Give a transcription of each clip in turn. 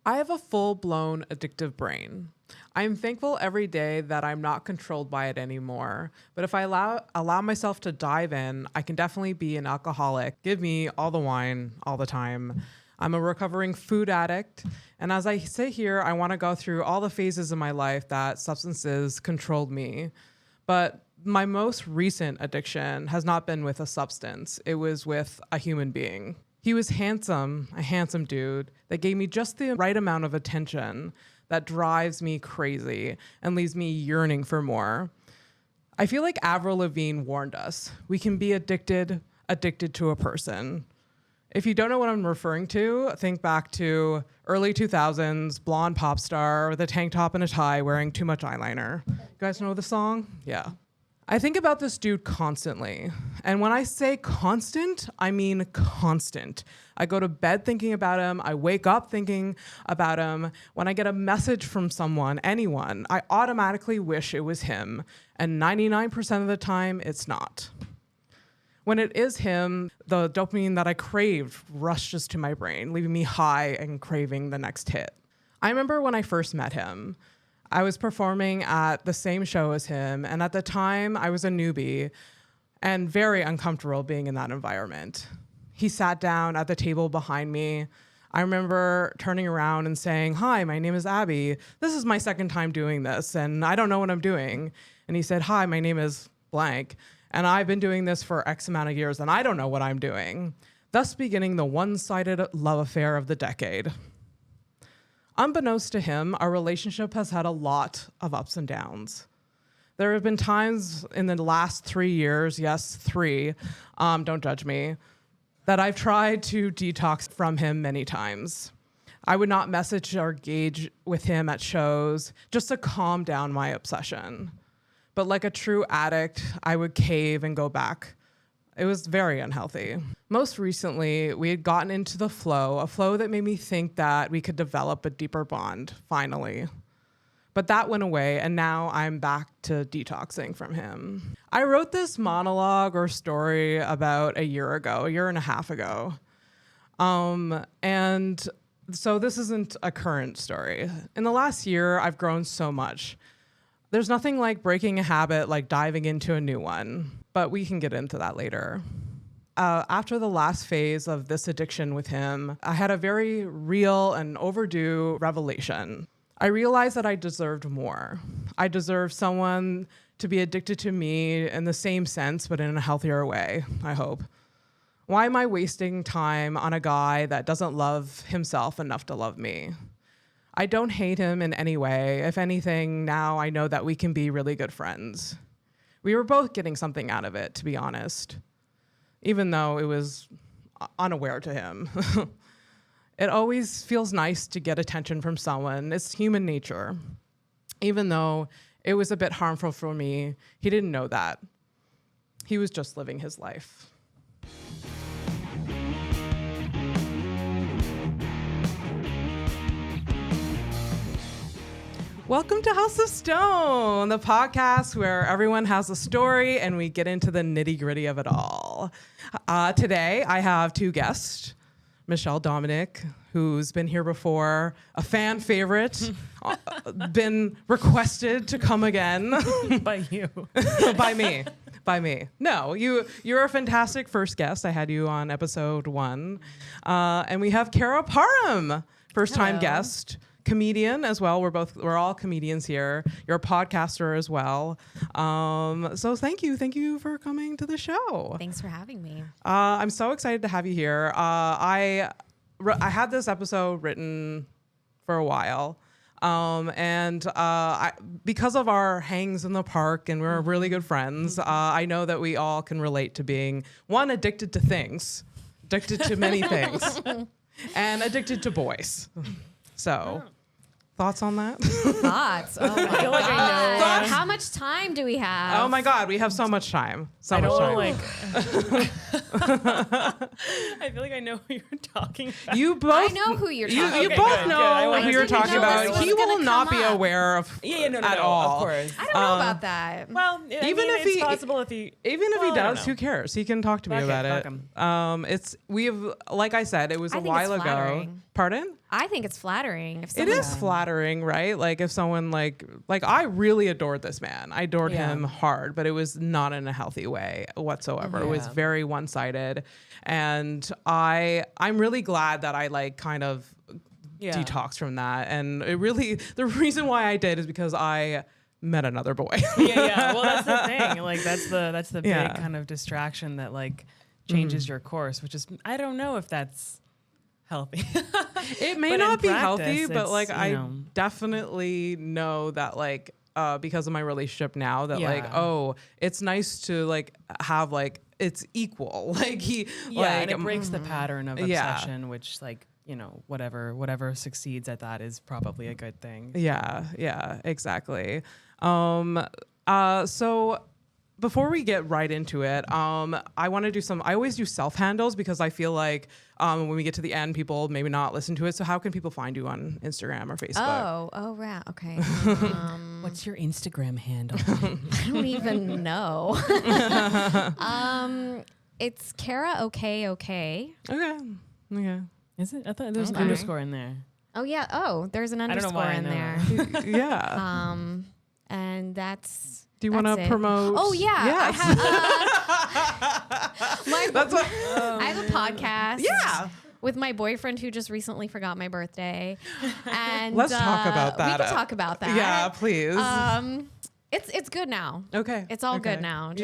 I have a full-blown addictive brain. I am thankful every day that I'm not controlled by it anymore. But if I allow myself to dive in, I can definitely be an alcoholic. Give me all the wine all the time. I'm a recovering food addict. And as I sit here, I want to go through all the phases of my life that substances controlled me. But my most recent addiction has not been with a substance. It was with a human being. He was handsome, a handsome dude that gave me just the right amount of attention that drives me crazy and leaves me yearning for more. I feel like Avril Lavigne warned us. We can be addicted to a person. If you don't know what I'm referring to, think back to early 2000s, blonde pop star with a tank top and a tie wearing too much eyeliner. You guys know the song? Yeah. I think about this dude constantly. And when I say constant, I mean constant. I go to bed thinking about him. I wake up thinking about him. When I get a message from someone, anyone, I automatically wish it was him. And 99% of the time, it's not. When it is him, the dopamine that I craved rushes to my brain, leaving me high and craving the next hit. I remember when I first met him. I was performing at the same show as him, and at the time, I was a newbie and very uncomfortable being in that environment. He sat down at the table behind me. I remember turning around and saying, "Hi, my name is Abby. This is my second time doing this, and I don't know what I'm doing." And he said, "Hi, my name is blank, and I've been doing this for X amount of years, and I don't know what I'm doing," thus beginning the one-sided love affair of the decade. Unbeknownst to him, our relationship has had a lot of ups and downs. There have been times in the last 3 years, yes, 3, don't judge me, that I've tried to detox from him many times. I would not message or engage with him at shows just to calm down my obsession. But like a true addict, I would cave and go back. It was very unhealthy. Most recently, we had gotten into a flow that made me think that we could develop a deeper bond, finally. But that went away, and now I'm back to detoxing from him. I wrote this monologue or story about a year and a half ago. And so this isn't a current story. In the last year, I've grown so much. There's nothing like breaking a habit, like diving into a new one, but we can get into that later. After the last phase of this addiction with him, I had a very real and overdue revelation. I realized that I deserved more. I deserved someone to be addicted to me in the same sense, but in a healthier way, I hope. Why am I wasting time on a guy that doesn't love himself enough to love me? I don't hate him in any way. If anything, now I know that we can be really good friends. We were both getting something out of it, to be honest, even though it was unaware to him. It always feels nice to get attention from someone. It's human nature. Even though it was a bit harmful for me, he didn't know that. He was just living his life. Welcome to House of Stone, the podcast where everyone has a story and we get into the nitty-gritty of it all. Today, I have 2 guests. Michelle Dominque, who's been here before, a fan favorite, been requested to come again. By you. By me. No, you're a fantastic first guest. I had you on episode 1. And we have Kara Parham, first-time guest. Comedian as well. We're all comedians here. You're a podcaster as well. So thank you for coming to the show. Thanks for having me. I'm so excited to have you here. I had this episode written for a while. Because of our hangs in the park and we're really good friends, I know that we all can relate to being, one, addicted to things, addicted to many things, and addicted to boys. So, thoughts on that? Thoughts? Oh my God. How much time do we have? Oh my God, we have so much time. I feel like I know who you're talking about. You both. I know who you're talking about. You both know who you're talking about. He will not be aware of at all. Of course. I don't know about that. Well, it's possible if he does, who cares? He can talk to me about it. Like I said, it was a while ago. Flattering. Pardon? I think it's flattering. If It someone, is flattering, right? Like if someone like I really adored this man. I adored him hard, but it was not in a healthy way whatsoever. It was very one-sided, and I'm really glad that I like kind of detox from that. And it really, the reason why I did is because I met another boy. Well, that's the thing. Like that's the big kind of distraction that like changes your course, which is I don't know if that's healthy. It may But not in be practice, healthy, but it's, like you I know. definitely know that like because of my relationship now that like Yeah. it's nice to like have like it's equal. Like he And it breaks the pattern of Yeah. obsession, which like whatever succeeds at that is probably a good thing. Yeah, exactly. So before we get right into it, I want to do I always do self handles because I feel like when we get to the end, people maybe not listen to it. So how can people find you on Instagram or Facebook? Oh, right. Okay. What's your Instagram handle? I don't even know. It's Kara okay. Okay. Is it? I thought there was an Okay. underscore in there. Oh yeah. Oh, there's an don't know underscore why I in know there. Yeah. And that's. Do you want to that's it. promote? Oh yeah. Yes. I have a podcast. Yeah. With my boyfriend who just recently forgot my birthday. And Let's talk about that. We can talk about that. Yeah, please. It's good now. Okay. It's all Okay. good now. Yeah.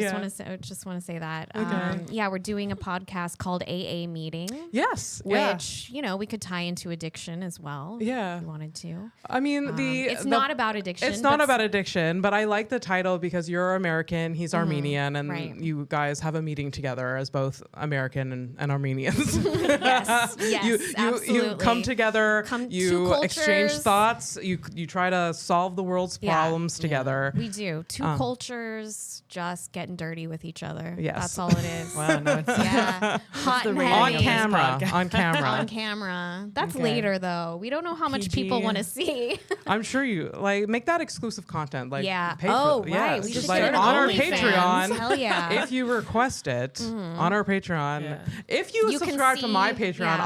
Just want to say that. Okay. Yeah, we're doing a podcast called AA Meeting. Yes. Yeah. Which, we could tie into addiction as well. Yeah. If we wanted to. I mean, It's not about addiction. It's not but about addiction, but I like the title because you're American, he's Armenian, and Right. you guys have a meeting together as both American and Armenians. Yes, you absolutely. come together, Two you exchange cultures. thoughts, you try to solve the world's Yeah. problems together. We do. Two cultures just getting dirty with each other. Yes. That's all it is. Wow, no, it's Yeah. Hot and rating On heavy. camera. podcast. On camera. On camera. That's Okay. later though. We don't know how much PG. people want to see. I'm sure you like make that exclusive content. Like Yeah. pay Oh, for, right. Yes. We Just should like get on our OnlyFans. Patreon. Hell yeah. If you request it on our Patreon, Yeah. if you You can subscribe to my see- Patreon, yeah.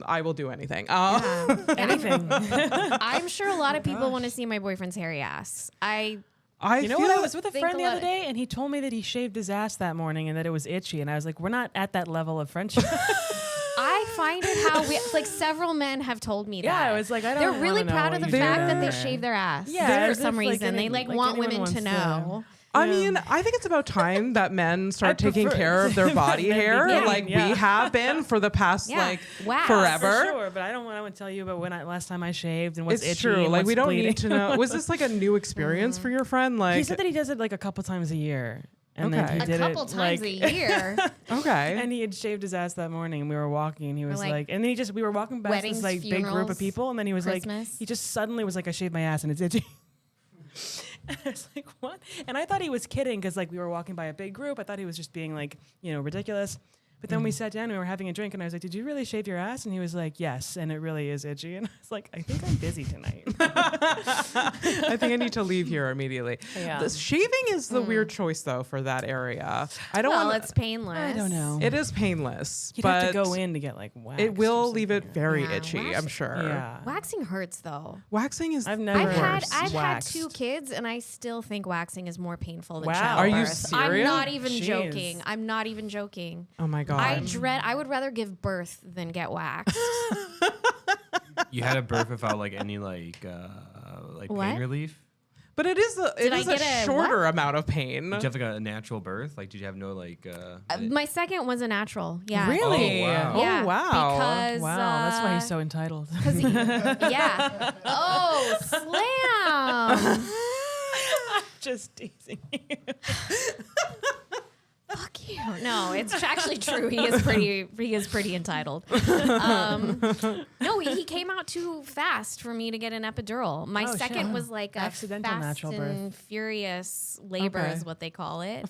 I will do anything. anything. I'm sure a lot of people want to see my boyfriend's hairy ass. You know what? I was with a think friend a the lot- other day, and he told me that he shaved his ass that morning and that it was itchy. And I was like, we're not at that level of friendship. I find it how like several men have told me that. Yeah, I was like, I don't They're wanna really know proud what of the you fact did that they there. shave their ass. Yeah, for some if, like, reason. They like want anyone women wants to to- know. I mean, I think it's about time that men start taking prefer- care of their body Men hair, begin, like yeah. we have been for the past Yeah. like Wax. forever. For sure, but I don't want to tell you about last time I shaved and what's It's itchy. true. And Like what's we don't bleeding. need to know. Was this like a new experience for your friend? Like He said that he does it like a couple times a year. And Okay. then he A did couple it times like, a year. okay. And he had shaved his ass that morning, and we were walking, and he was like, like, and then we were walking past weddings, this like big group funerals, of people, and then he was Christmas. like, he just suddenly was like, I shaved my ass and it's itchy. And I was like, what? And I thought he was kidding because like we were walking by a big group. I thought he was just being like, ridiculous. But then we sat down and we were having a drink, and I was like, did you really shave your ass? And he was like, yes, and it really is itchy. And I was like, I think I'm busy tonight. I think I need to leave here immediately. Yeah. The shaving is the weird choice though for that area. I don't Well, want. it's painless. I don't know. It is painless, You'd but have to go in to get like wax. it will or leave it something. very Yeah, itchy. wax- I'm sure. Yeah. Waxing hurts though. Waxing is I've never I've had waxed. 2 kids, and I still think waxing is more painful than Wow. childbirth. Are you I'm serious? not even Jeez. joking. I'm not even joking. Oh my god. I would rather give birth than get waxed. You had a birth without like any like What? pain relief? But it is Did I a get a shorter amount of pain. Did you have like a natural birth? Like did you have no like My second was a natural. Yeah. Really? Oh, wow. Yeah, Oh, wow. Because Wow, that's why he's so entitled. yeah. Oh, slam! Just teasing you. Fuck you. No, it's actually true. He is pretty entitled. No, he came out too fast for me to get an epidural. My Oh, second shit. was like a Accidental fast natural and birth. furious labor Okay. is what they call it.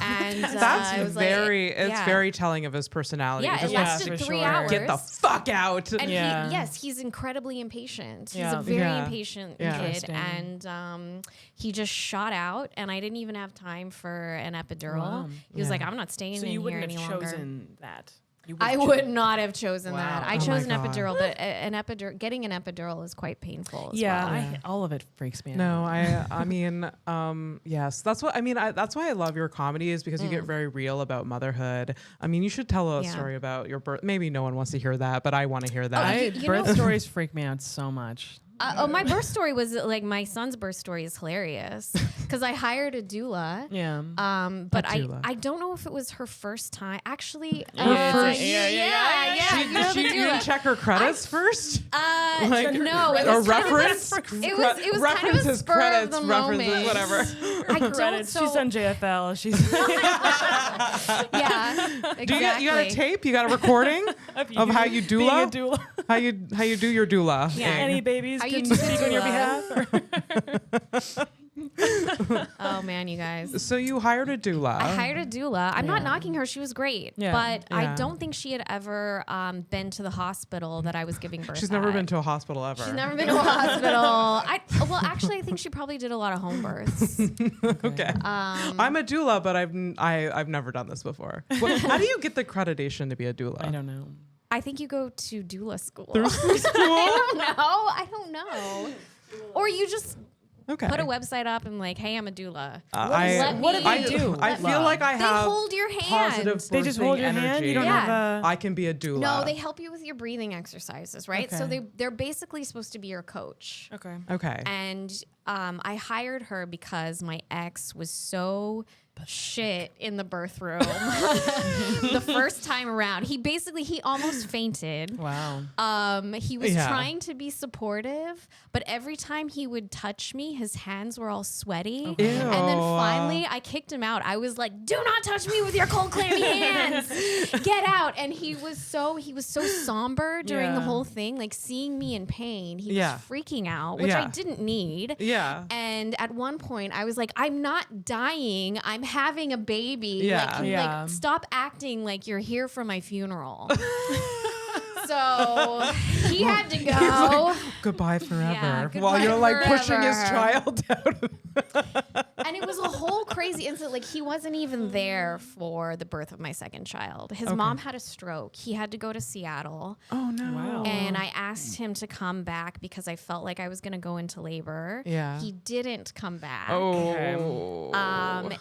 And That's it was like- very. It's yeah. very telling of his personality. Yeah, Just it like, lasted for 3 sure. hours. get the fuck out. And Yeah. he's incredibly impatient. He's Yeah. a very Yeah. impatient Yeah. kid, Interesting. and he just shot out, and I didn't even have time for an epidural. Wow. He was Yeah. like, "I'm not staying So in you here wouldn't any have longer." chosen that. I would not have chosen that. I Oh chose my an God. epidural, but an epidural, getting an epidural is quite painful. As Yeah, well. all of it freaks me out. No, I mean, yes, that's what I mean. That's why I love your comedy is because you get very real about motherhood. I mean, you should tell a Yeah. story about your birth. Maybe no one wants to hear that, but I want to hear that. you Birth know- stories freak me out so much. My birth story was like my son's birth story is hilarious because I hired a doula. Yeah. But A doula. I don't know if it was her first time. Actually, Yeah, first- yeah. you know the You didn't doula. check her credits first? Like, no, it a was kind of reference? it was kind of a References, spur credits, of the references, moment. whatever. I don't. Credits. So, She's on JFL. She's yeah, exactly. You got a tape? You got a recording of how you being a doula? doula. How you do your doula? Yeah. thing. Any babies Are you can doing speak on your doula? behalf. Oh man, you guys. So you hired a doula. I hired a doula. I'm not knocking her. She was great. Yeah. But Yeah. I don't think she had ever been to the hospital that I was giving birth She's never at. been to a hospital ever. She's never been to a hospital. Well, actually, I think she probably did a lot of home births. Okay. I'm a doula, but I've never done this before. How do you get the accreditation to be a doula? I don't know. I think you go to doula school. There's the school? I don't know. Or you just Okay. put a website up and like, hey, I'm a doula. What do they do? I feel like I They have hold your hand. positive They just birthing hold your hand. energy. You don't Yeah. have a. I can be a doula. No, they help you with your breathing exercises, right? So Okay. they're basically supposed to be your coach. Okay. Okay. And I hired her because my ex was so shit in the birth room the first time around. He almost fainted. Wow. He was Yeah. trying to be supportive, but every time he would touch me, his hands were all sweaty. Ew. And then finally, I kicked him out. I was like, "Do not touch me with your cold, clammy hands. Get out!" And he was so somber during the Yeah. whole thing. Like seeing me in pain, he Yeah. was freaking out, which I Yeah. didn't need. Yeah. And at one point, I was like, "I'm not dying. I'm having a baby. Yeah. Like, can you, Yeah. like, stop acting like you're here for my funeral." So he had to go. Goodbye forever. Yeah, While you're like goodbye pushing his forever. child out. And it was a whole crazy incident. Like he wasn't even there for the birth of my second child. His mom had a stroke. He had to go to Seattle. Oh no. Wow. And I asked him to come back because I felt like I was going to go into labor. Yeah. He didn't come back. Oh.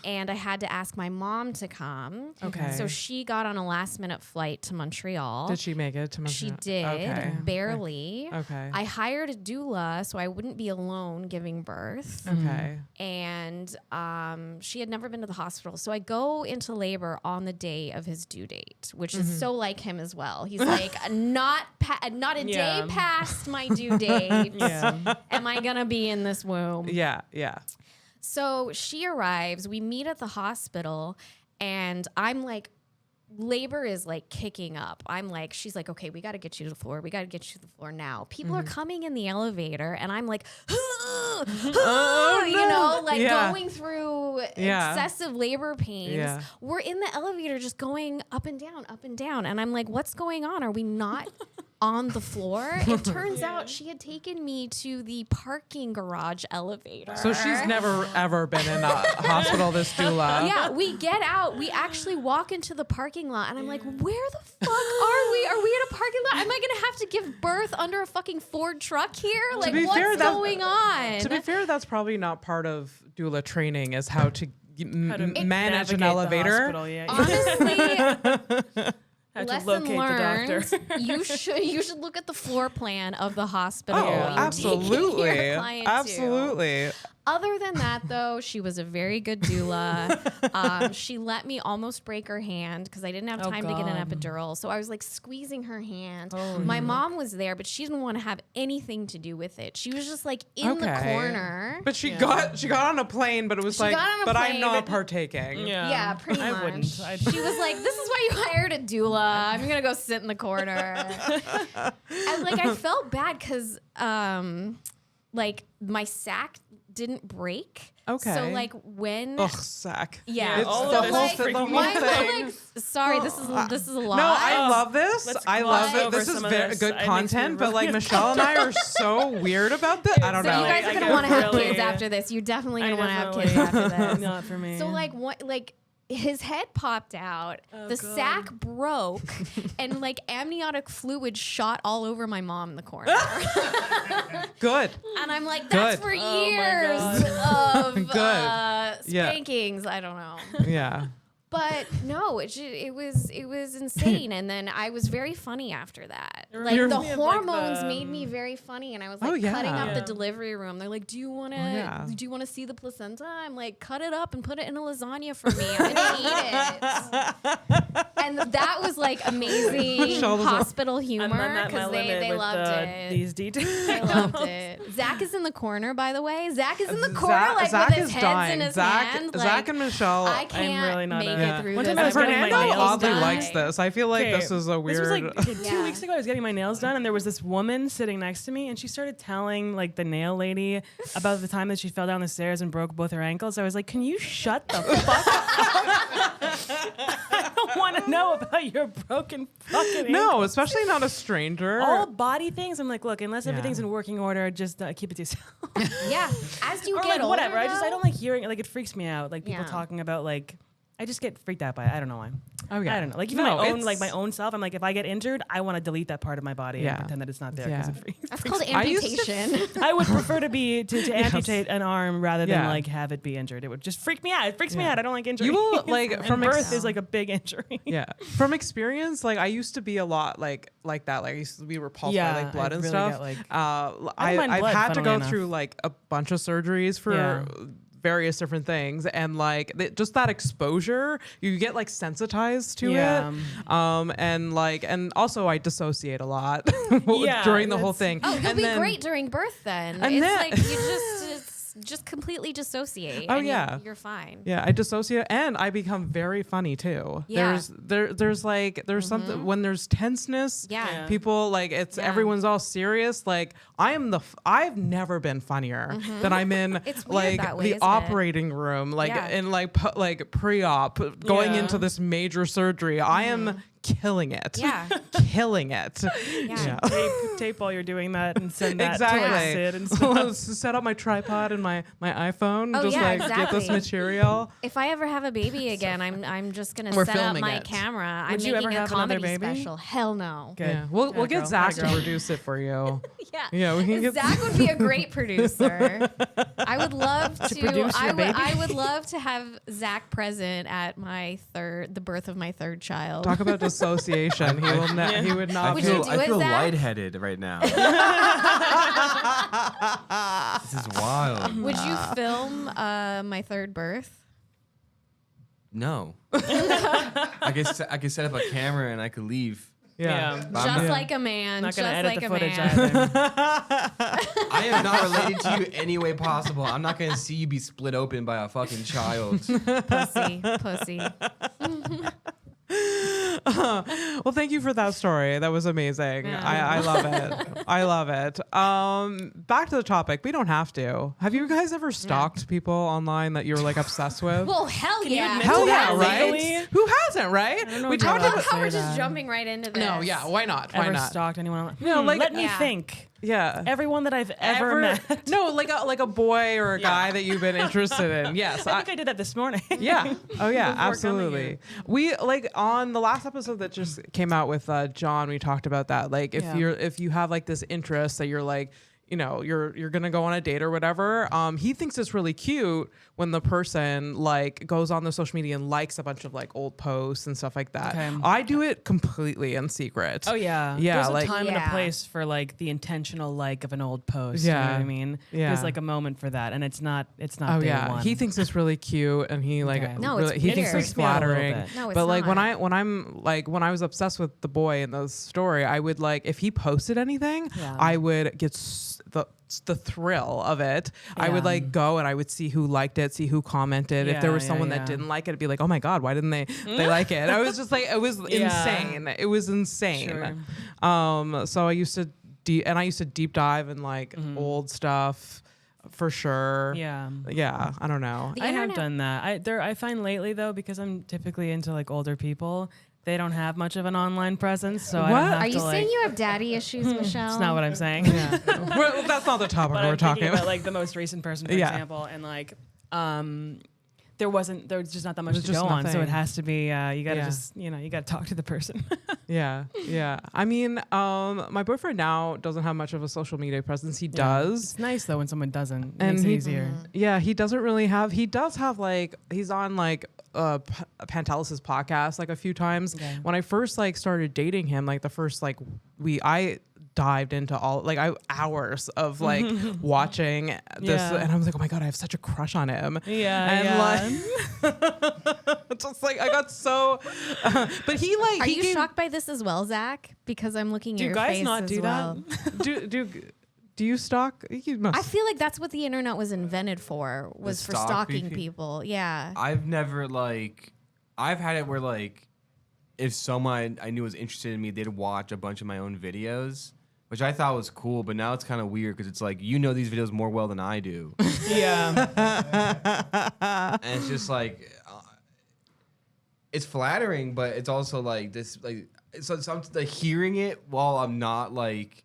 And I had to ask my mom to come. Okay. So she got on a last minute flight to Montreal. Did she make it to Montreal? She did, Okay. barely. Okay. I hired a doula so I wouldn't be alone giving birth. Okay. And she had never been to the hospital. So I go into labor on the day of his due date, which is so like him as well. He's like, not a Yeah. day past my due date. Yeah. Am I going to be in this womb? Yeah. Yeah. So she arrives, we meet at the hospital, and I'm like, labor is like kicking up. I'm like, she's like, okay, we got to get you to the floor. We got to get you to the floor now. People are coming in the elevator, and I'm like, you know, like Yeah. going through Yeah. excessive labor pains. Yeah. We're in the elevator just going up and down, up and down. And I'm like, what's going on? Are we not on the floor? It turns out she had taken me to the parking garage elevator. So she's never ever been in a hospital. This doula. Yeah, we get out. We actually walk into the parking lot, and I'm like, where the fuck are we? Are we in a parking lot? Am I going to have to give birth under a fucking Ford truck here? Like, be what's fair, that- going on? To be fair, that's probably not part of doula training. Is how to manage an Navigate the elevator. hospital, yeah. Honestly, How to lesson locate learned. the doctor. You should look at the floor plan of the hospital. Oh, you're taking absolutely. your client to. Absolutely. Other than that, though, she was a very good doula. She let me almost break her hand because I didn't have time to get an epidural. So I was like squeezing her hand. My mom was there, but she didn't want to have anything to do with it. She was just like in the corner. But she got on a plane, but it was like, got on a but I'm plane, not but- partaking. Yeah, pretty much. I wouldn't. She was like, "This is why you hired a doula. I'm gonna go sit in the corner." And like, I felt bad because, like, my sac didn't break. Okay. So like when. Ugh, sack. Yeah, It's all the of this whole, is the freaking whole me my out. thing. like, sorry, this is a lot. No, I love this. Let's I love gloss it. over This is some of very this. good It makes me content, but like really Michelle and I are so weird about this. I don't So know. you guys are I gonna get want to have really- kids after this. You're definitely I gonna want to have definitely- kids after this. Not for me. So like what his head popped out, the sack broke, and like amniotic fluid shot all over my mom in the corner. Good. And I'm like, that's Good. for Oh years of Good. Yeah. spankings. I don't know. Yeah. But no, it was insane. And then I was very funny after that. Like reminds the me of, like, hormones the, made me very funny, and I was Oh, like yeah. cutting up the Yeah. delivery room. They're like, "Do you want to? yeah. Do you want to see the placenta?" I'm like, "Cut it up and put it in a lasagna for me. I'm gonna eat it." And that was like amazing Michelle was like- hospital I'm humor at my because limit they with loved it. these details. They loved it. Zach is in the corner, by the way. Zach is in the corner, Zach- like Zach with his is heads dying. in his Zach, hand. Zach Like, and Michelle. I can't really not make a- it through One this. time I was getting my Fernando nails oddly done. likes this. I feel like Okay, this is a weird. This was like okay, 2 Yeah. weeks ago. I was getting my nails done, and there was this woman sitting next to me, and she started telling like the nail lady about the time that she fell down the stairs and broke both her ankles. I was like, "Can you shut the fuck up? I don't want to know about your broken fucking ankles." no, especially not a stranger. All body things. I'm like, look, unless Yeah. everything's in working order, just keep it to yourself. Yeah, as you or get like older, whatever. I though, don't like hearing. Like it freaks me out. Like people Yeah. talking about like. I just get freaked out by it. I don't know why. Oh yeah. I don't know. Like even No, my own, it's- like my own self. I'm like, if I get injured, I want to delete that part of my body Yeah. and pretend that it's not there. Yeah. 'Cause it freaks. That's called I used to- amputation. I would prefer to be to amputate an arm rather than Yeah. like have it be injured. It would just freak me out. It freaks me Yeah. out. I don't like injury. You will, like, And from birth is like a big injury. Yeah. From experience, like I used to be a lot like that. Like I used to be repulsed Yeah, by like blood I and really stuff. get, like- I've mind blood, had to funnily go enough. through like a bunch of surgeries for Yeah. various different things, and like just that exposure, you get like sensitized to Yeah. it. And also I dissociate a lot Yeah, during the whole that's- thing. Oh, you'll And be then- great during birth then. And It's then- like it's just completely dissociate. Oh, and yeah. you're fine. Yeah, I dissociate, and I become very funny too. Yeah. There's something when there's tenseness. Yeah. Yeah. People like Yeah. everyone's all serious. Like I've never been funnier than I'm in It's weird like that way, the isn't it? operating room, like Yeah. in like pre-op, going Yeah. into this major surgery. I am killing it. Yeah. Killing it. Yeah. Tape while you're doing that and send that to Exactly. like, Sid and stuff. Set up my tripod and my iPhone. Oh, just yeah, like get this exactly. material. If I ever have a baby again, I'm just gonna We're set up filming my it. camera. Would I'm you making ever a have another comedy baby? special. Hell no. Good. Yeah, we'll Yeah, get girl. Zach Atta to girl. produce it for you. Yeah. Yeah, we can get Zach would be a great producer. I would love to. produce your baby? I would love to have Zach present at the birth of my third child. talk about dissociation. He will. He would not. Would be- you do I it, feel Zach? lightheaded right now. This is wild. Would you film my third birth? No. I could set up a camera and I could leave. Yeah. But I'm Just not- like a man. Not Just gonna edit like the a footage man. either. I am not related to you any way possible. I'm not gonna see you be split open by a fucking child. Pussy. Well, thank you for that story. That was amazing. Yeah. I love it. I love it. Back to the topic. We don't have to. Have you guys ever stalked people online that you're like obsessed with? Well, hell yeah. admit Hell to yeah, that right? legally? Who hasn't, right? don't know We if you're talked allowed about. to How we're say just that. jumping right into this. No, yeah. Why not? Why Ever not? stalked anyone? No, like- let me Yeah. think. Yeah. Everyone that I've ever met. No, like a boy or a guy that you've been interested in. Yes. I think I did that this morning. Yeah. Oh yeah, Before coming absolutely. here. We like on the last episode that just came out with John, we talked about that. Like if Yeah. if you have like this interest that you're like, you know, you're gonna go on a date or whatever. He thinks it's really cute when the person like goes on the social media and likes a bunch of like old posts and stuff like that. Okay. I do it completely in secret. Oh yeah, Yeah, There's like- a time and a Yeah. place for like the intentional like of an old post. You know Yeah. what I mean? Yeah. There's like a moment for that, and it's not. Oh day yeah, one. he thinks it's really cute, and he like Okay. No, really, it's he thinks weird. it's Freaks me out a little flattering. bit. No, it's But like when not. when I was obsessed with the boy in the story, I would like if he posted anything, Yeah. I would get the thrill of it. I would Yeah. like go and I would see who liked it, see who commented. If there Yeah, was yeah, someone yeah. that didn't like it, it'd be like, oh my god, why didn't they like it? I was just like, it was Yeah. insane. It was insane. So I used to deep dive in like old stuff for sure. Yeah. Yeah, I don't know. The I have internet- done that. I find lately though, because I'm typically into like older people, they don't have much of an online presence. So I What? don't have Are to, you like, saying you have daddy issues, Michelle? It's not what I'm saying. Well, that's not the topic But we're I'm talking thinking about. about like the most recent person, for Yeah. example, and like There's just not that much There's to just go on. So nothing. it has to be, you got to Yeah. just, you got to talk to the person. Yeah. I mean, my boyfriend now doesn't have much of a social media presence. He does. It's nice though when someone doesn't. It And makes it he- easier. Yeah, he doesn't really have. He does have like he's on like Pantelis's podcast like a few times. Okay. When I first like started dating him, like the first like I dived into all like hours of like watching this, Yeah. and I was like, oh my god, I have such a crush on him. Yeah. And like, just like I got so. But he like Are he you gave- shocked by this as well, Zach? Because I'm looking Do at you your guys face not as do well. that? Do you stalk? You must. I feel like that's what the internet was invented for, was for stalk stalking people? people. Yeah. I've never I've had it where like if someone I knew was interested in me, they'd watch a bunch of my own videos, which I thought was cool. But now it's kind of weird because it's like these videos more well than I do, Yeah. and it's just like it's flattering, but it's also like this like so I'm like, hearing it while I'm not like.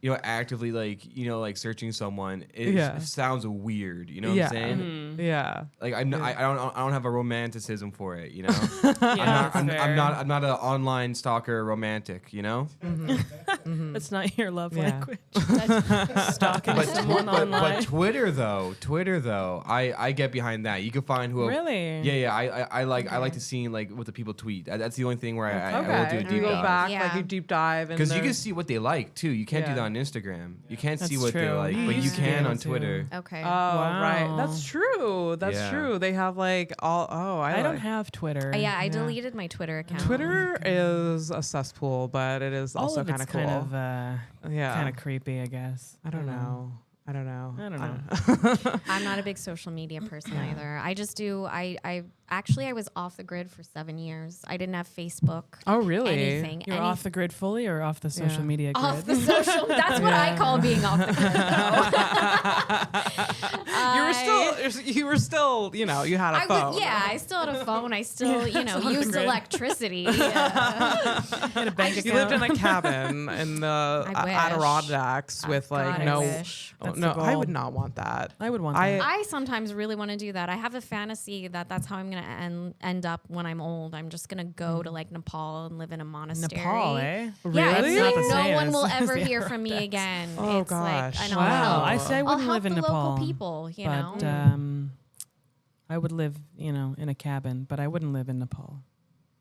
Actively like searching someone. It sounds weird. You know what I'm saying? Yeah. Like I don't have a romanticism for it. You know, Yeah, I'm fair. not an online stalker romantic. You know, That's not your love Yeah. language. Stalking but, someone but online. Twitter though, I get behind that. You can find who. Really? Yeah. I like to see like what the people tweet. That's the only thing where I will do a Okay. deep You go dive. back, Yeah. like you deep dive, Because you can see what they like too. You can't do Yeah. that on Instagram. You can't see That's what they true. like, You but you used to be can able on to. Twitter. Okay. Oh, right. Wow. That's true. That's Yeah. true. They have like all. Oh, I don't like- have Twitter. Yeah, I deleted my Twitter account. Twitter is a cesspool, but it is All also of kind it's of cool. kind of Yeah. kind of creepy, I guess. I don't know. I don't know. I don't know. I'm not a big social media person either. I just do. I was off the grid for 7 years. I didn't have Facebook. Oh, really? Anything. You're off the grid fully or off the social Yeah. media grid? Off the social. That's what I call being off the grid. You were still, you had a phone. I still had a phone. I still, off the used grid. electricity. Yeah. Had a bank You lived in a cabin in the I wish. Adirondacks with like God, I no. wish. Oh, That's no, the I goal. would not want that. I would want I- that. I sometimes really want to do that. I have a fantasy that that's how I'm going to end up when I'm old. I'm just going to go to like Nepal and live in a monastery. Nepal, eh? Yeah, Really? it's Not like the no same one as- will as ever the hear from me Adirondacks. again. Oh, it's gosh. like, and Wow. I'll help. I say I I'll wouldn't help live in the Nepal. local people, you know. But I would live, in a cabin, but I wouldn't live in Nepal.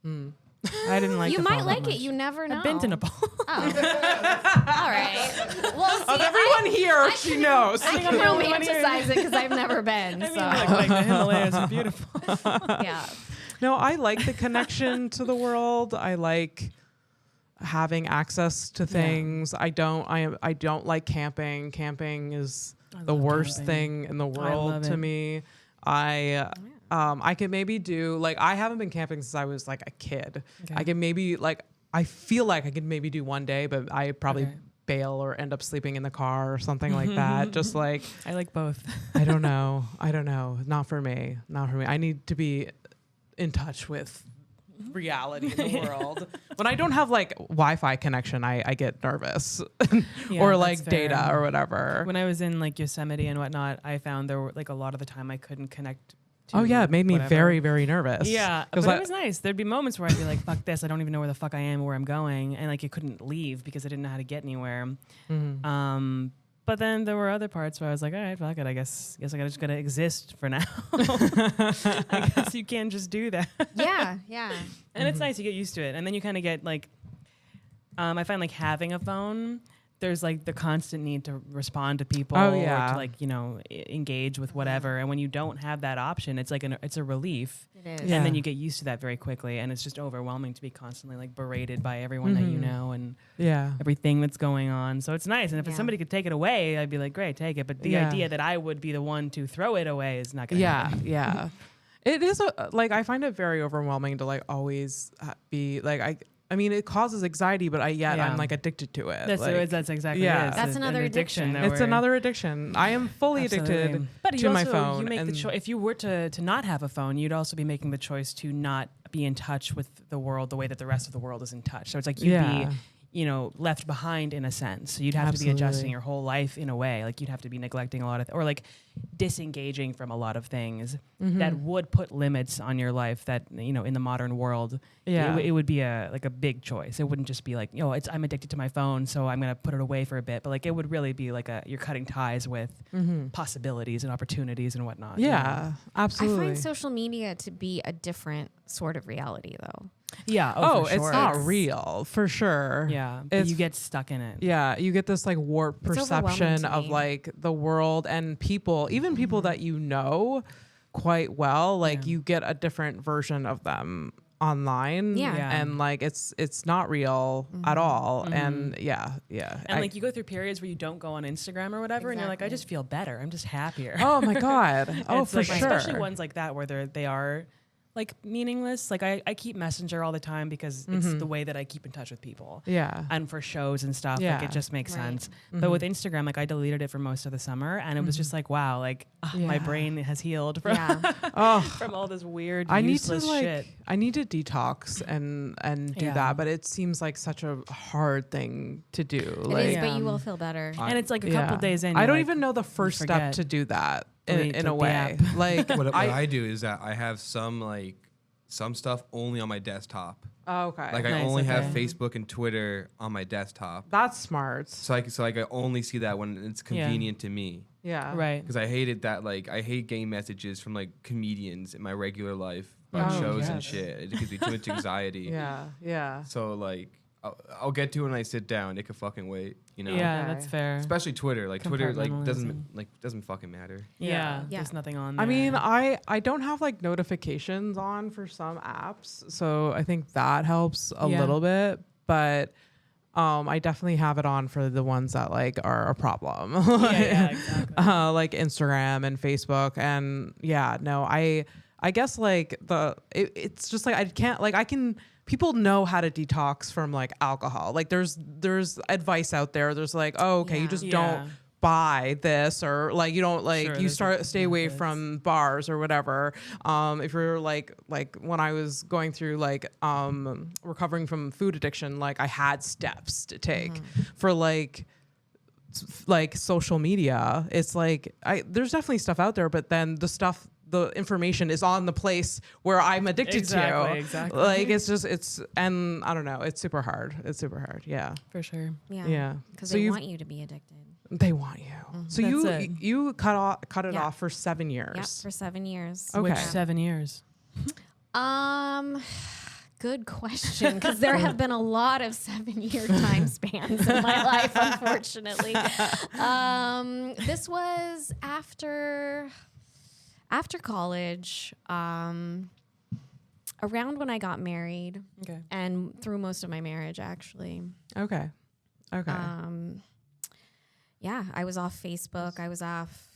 I didn't like You Nepal might that like it. much. You never know. I've been to Nepal. Oh. All right. Well, see, Of everyone here, I she can- knows. I can romanticize it because I've never been. I So mean, like the Himalayas are beautiful. yeah. No, I like the connection to the world. I like having access to things. I don't like camping. Camping is the love worst camping. thing in the world love to it. me. I could maybe do like I haven't been camping since I was like a kid. Okay. I can maybe like I feel like I could maybe do one day, but I probably Okay. bail or end up sleeping in the car or something like that. Just like I like both. I don't know. Not for me. I need to be in touch with reality in the world. When I don't have like Wi-Fi connection, I get nervous Yeah, or that's like fair. data or whatever. When I was in like Yosemite and whatnot, I found there were like a lot of the time I couldn't connect to Oh yeah, it made me whatever. very, very nervous. Yeah, but because it was nice. There'd be moments where I'd be like, "Fuck this! I don't even know where the fuck I am or where I'm going," and like you couldn't leave because I didn't know how to get anywhere. But then there were other parts where I was like, "All right, fuck it. I guess I just gotta exist for now. I guess you can't just do that." Yeah. Yeah. And it's nice, you get used to it, and then you kind of get like, I find like having a phone. There's like the constant need to respond to people, Oh, or yeah. to like engage with whatever. And when you don't have that option, it's like it's a relief. It is. Yeah. And then you get used to that very quickly, and it's just overwhelming to be constantly like berated by everyone that you know and Yeah. everything that's going on. So it's nice. And if Yeah. somebody could take it away, I'd be like, great, take it. But the Yeah. idea that I would be the one to throw it away is not going to Yeah. happen. Yeah. It is like I find it very overwhelming to like always be like I mean, it causes anxiety, but Yeah. I'm like addicted to it. That's like, exactly yeah. it. It's That's an another addiction. that it's we're- another addiction. I am fully Absolutely. addicted But to you my also, phone. You make the and- choice. If you were to not have a phone, you'd also be making the choice to not be in touch with the world the way that the rest of the world is in touch. So it's like left behind in a sense. So you'd have to be adjusting your whole life in a way. Like you'd have to be neglecting a lot of, or like disengaging from a lot of things that would put limits on your life that, in the modern world, it would be a big choice. It wouldn't just be like, I'm addicted to my phone, so I'm going to put it away for a bit. But like, it would really be like you're cutting ties with possibilities and opportunities and whatnot. Yeah, absolutely. I find social media to be a different sort of reality though. Yeah. Oh, for sure. it's not real for sure. Yeah. But you get stuck in it. Yeah. You get this like warped perception of me. like the world and people, even people that you know quite well, like you get a different version of them online. Yeah. And like it's not real at all. And yeah. And like you go through periods where you don't go on Instagram or whatever, and you're like, I just feel better. I'm just happier. Oh my God. Oh, it's for like, sure. Especially ones like that where they are like meaningless. Like I keep Messenger all the time because it's the way that I keep in touch with people. Yeah. And for shows and stuff, Yeah. like it just makes Right. sense. But with Instagram, like I deleted it for most of the summer, and it was just like, wow, like my brain has healed from, from all this weird, useless shit. I need to detox and do that, but it seems like such a hard thing to do. It is, but you will feel better. And it's like a couple days in. I you're don't like, even know the first step forget. to do that Delete in the a way. app. Like What I do is that I have some stuff only on my desktop. Oh, okay. Like I Nice, only have okay. Facebook and Twitter on my desktop. That's smart. So I only see that when it's convenient to me. Yeah. Right. Because I hated that, I hate getting messages from comedians in my regular life about Oh, shows and yes. shit. It gives me too much anxiety. Yeah. Yeah. So I'll get to it when I sit down. It could fucking wait, Yeah, Okay. that's fair. Especially Twitter. Twitter Compartmentalism. doesn't fucking matter. Yeah, Yeah. there's nothing on there. I mean, I don't have like notifications on for some apps, so I think that helps a little bit, but I definitely have it on for the ones that like are a problem. yeah, exactly. Like Instagram and Facebook, and I guess like it's just like I can people know how to detox from like alcohol. Like there's advice out there. There's like, oh, okay, you just don't buy this, or like you don't like you stay away from bars or whatever. If you're like when I was going through recovering from food addiction, like I had steps to take for like social media. It's like there's definitely stuff out there, but then the information is on the place where I'm addicted to. Exactly. Like and I don't know, it's super hard. Yeah. For sure. Yeah. Because So they you've- want you to be addicted. They want you. So That's you it. you cut it Yeah. off for 7 years. Yep, for 7 years. Okay. Which 7 years? Good question, because there have been a lot of 7-year time spans in my life, unfortunately. This was after college, around when I got married, Okay. and through most of my marriage, actually. Okay. Yeah, I was off Facebook. I was off,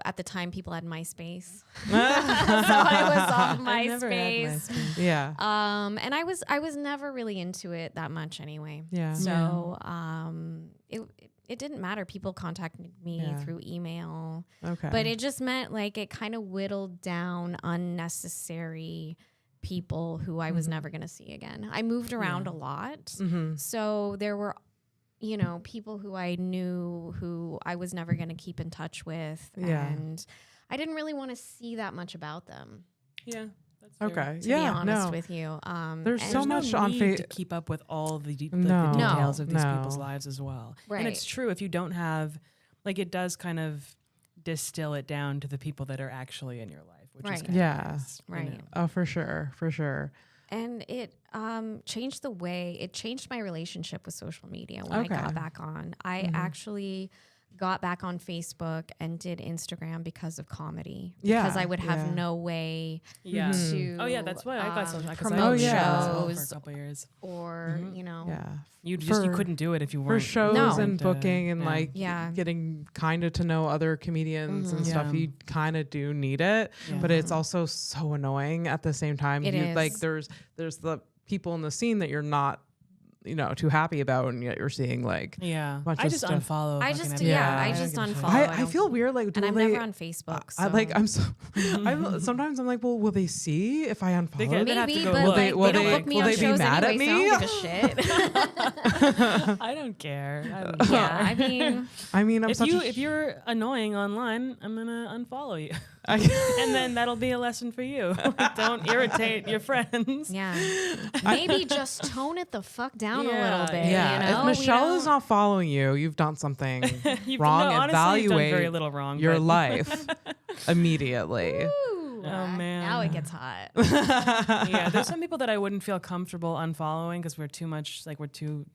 at the time people had MySpace. So I was off I never had MySpace. MySpace. Yeah. And I was never really into it that much anyway. Yeah. So it didn't matter. People contacted me through email. Okay. But it just meant like it kind of whittled down unnecessary people who I was never going to see again. I moved around a lot. So there were people who I knew who I was never going to keep in touch with. Yeah. And I didn't really want to see that much about them, Yeah. That's fair. Okay. to be Yeah. honest No. with you. There's and so There's much no on need to Fa- keep up with all the No. details of these No. people's lives as well. Right. And it's true, if you don't have, it does kind of distill it down to the people that are actually in your life, which is Right. kind Yeah. of nice, you Right. know. Oh, for sure. And it changed my relationship with social media when I Okay. got back on. I actually got back on Facebook and did Instagram because of comedy. Yeah, Because I would have yeah. no way Yeah. to Oh yeah, that's why I got social. 'Cause I promote did that as well for shows a couple years. or, Yeah. You For- couldn't do it if you For weren't shows No. and booking and yeah. getting kind of to know other comedians and stuff, Yeah. you kind of do need it, Yeah. but it's also so annoying at the same time. It you is. like there's the people in the scene that you're not too happy about, and yet you're seeing like Yeah. bunch I of just stuff. unfollow. I fucking just everything. I Yeah. just don't give a shit. unfollow. I don't- feel weird, like, and will I'm they, never on Facebook. So. sometimes I'm like, well, will they see if I unfollow? They have to Maybe, go but look. like Will they don't they- book me will on they be shows mad at anyway, me? so I don't give a shit. I don't care. I don't care. Yeah, I mean, I mean, I'm If you're annoying online, I'm gonna unfollow you, I, and then that'll be a lesson for you. Don't irritate your friends. yeah, maybe just tone it the fuck down a Yeah, little bit. yeah, you know? if Michelle is not following you, you've done something You've- wrong. no, honestly, you've done very Evaluate little wrong. your but- life immediately. Ooh, Oh, man. now it gets hot. Yeah, there's some people that I wouldn't feel comfortable unfollowing because we're too much like we're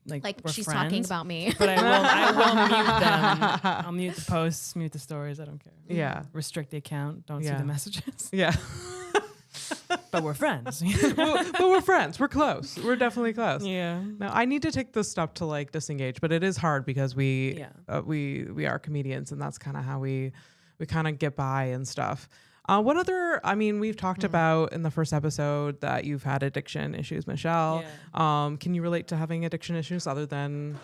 Like we're she's friends. talking about me. But I will mute them. I'll mute the posts, mute the stories. I don't care. Yeah. Restrict the account. Don't see Yeah. the messages. Yeah. But we're friends. but we're friends. We're close. We're definitely close. Yeah. No, I need to take this step to like disengage, but it is hard because we Yeah. we are comedians, and that's kind of how we kind of get by and stuff. What other? I mean, we've talked about in the first episode that you've had addiction issues, Michelle. Can you relate to having addiction issues other than?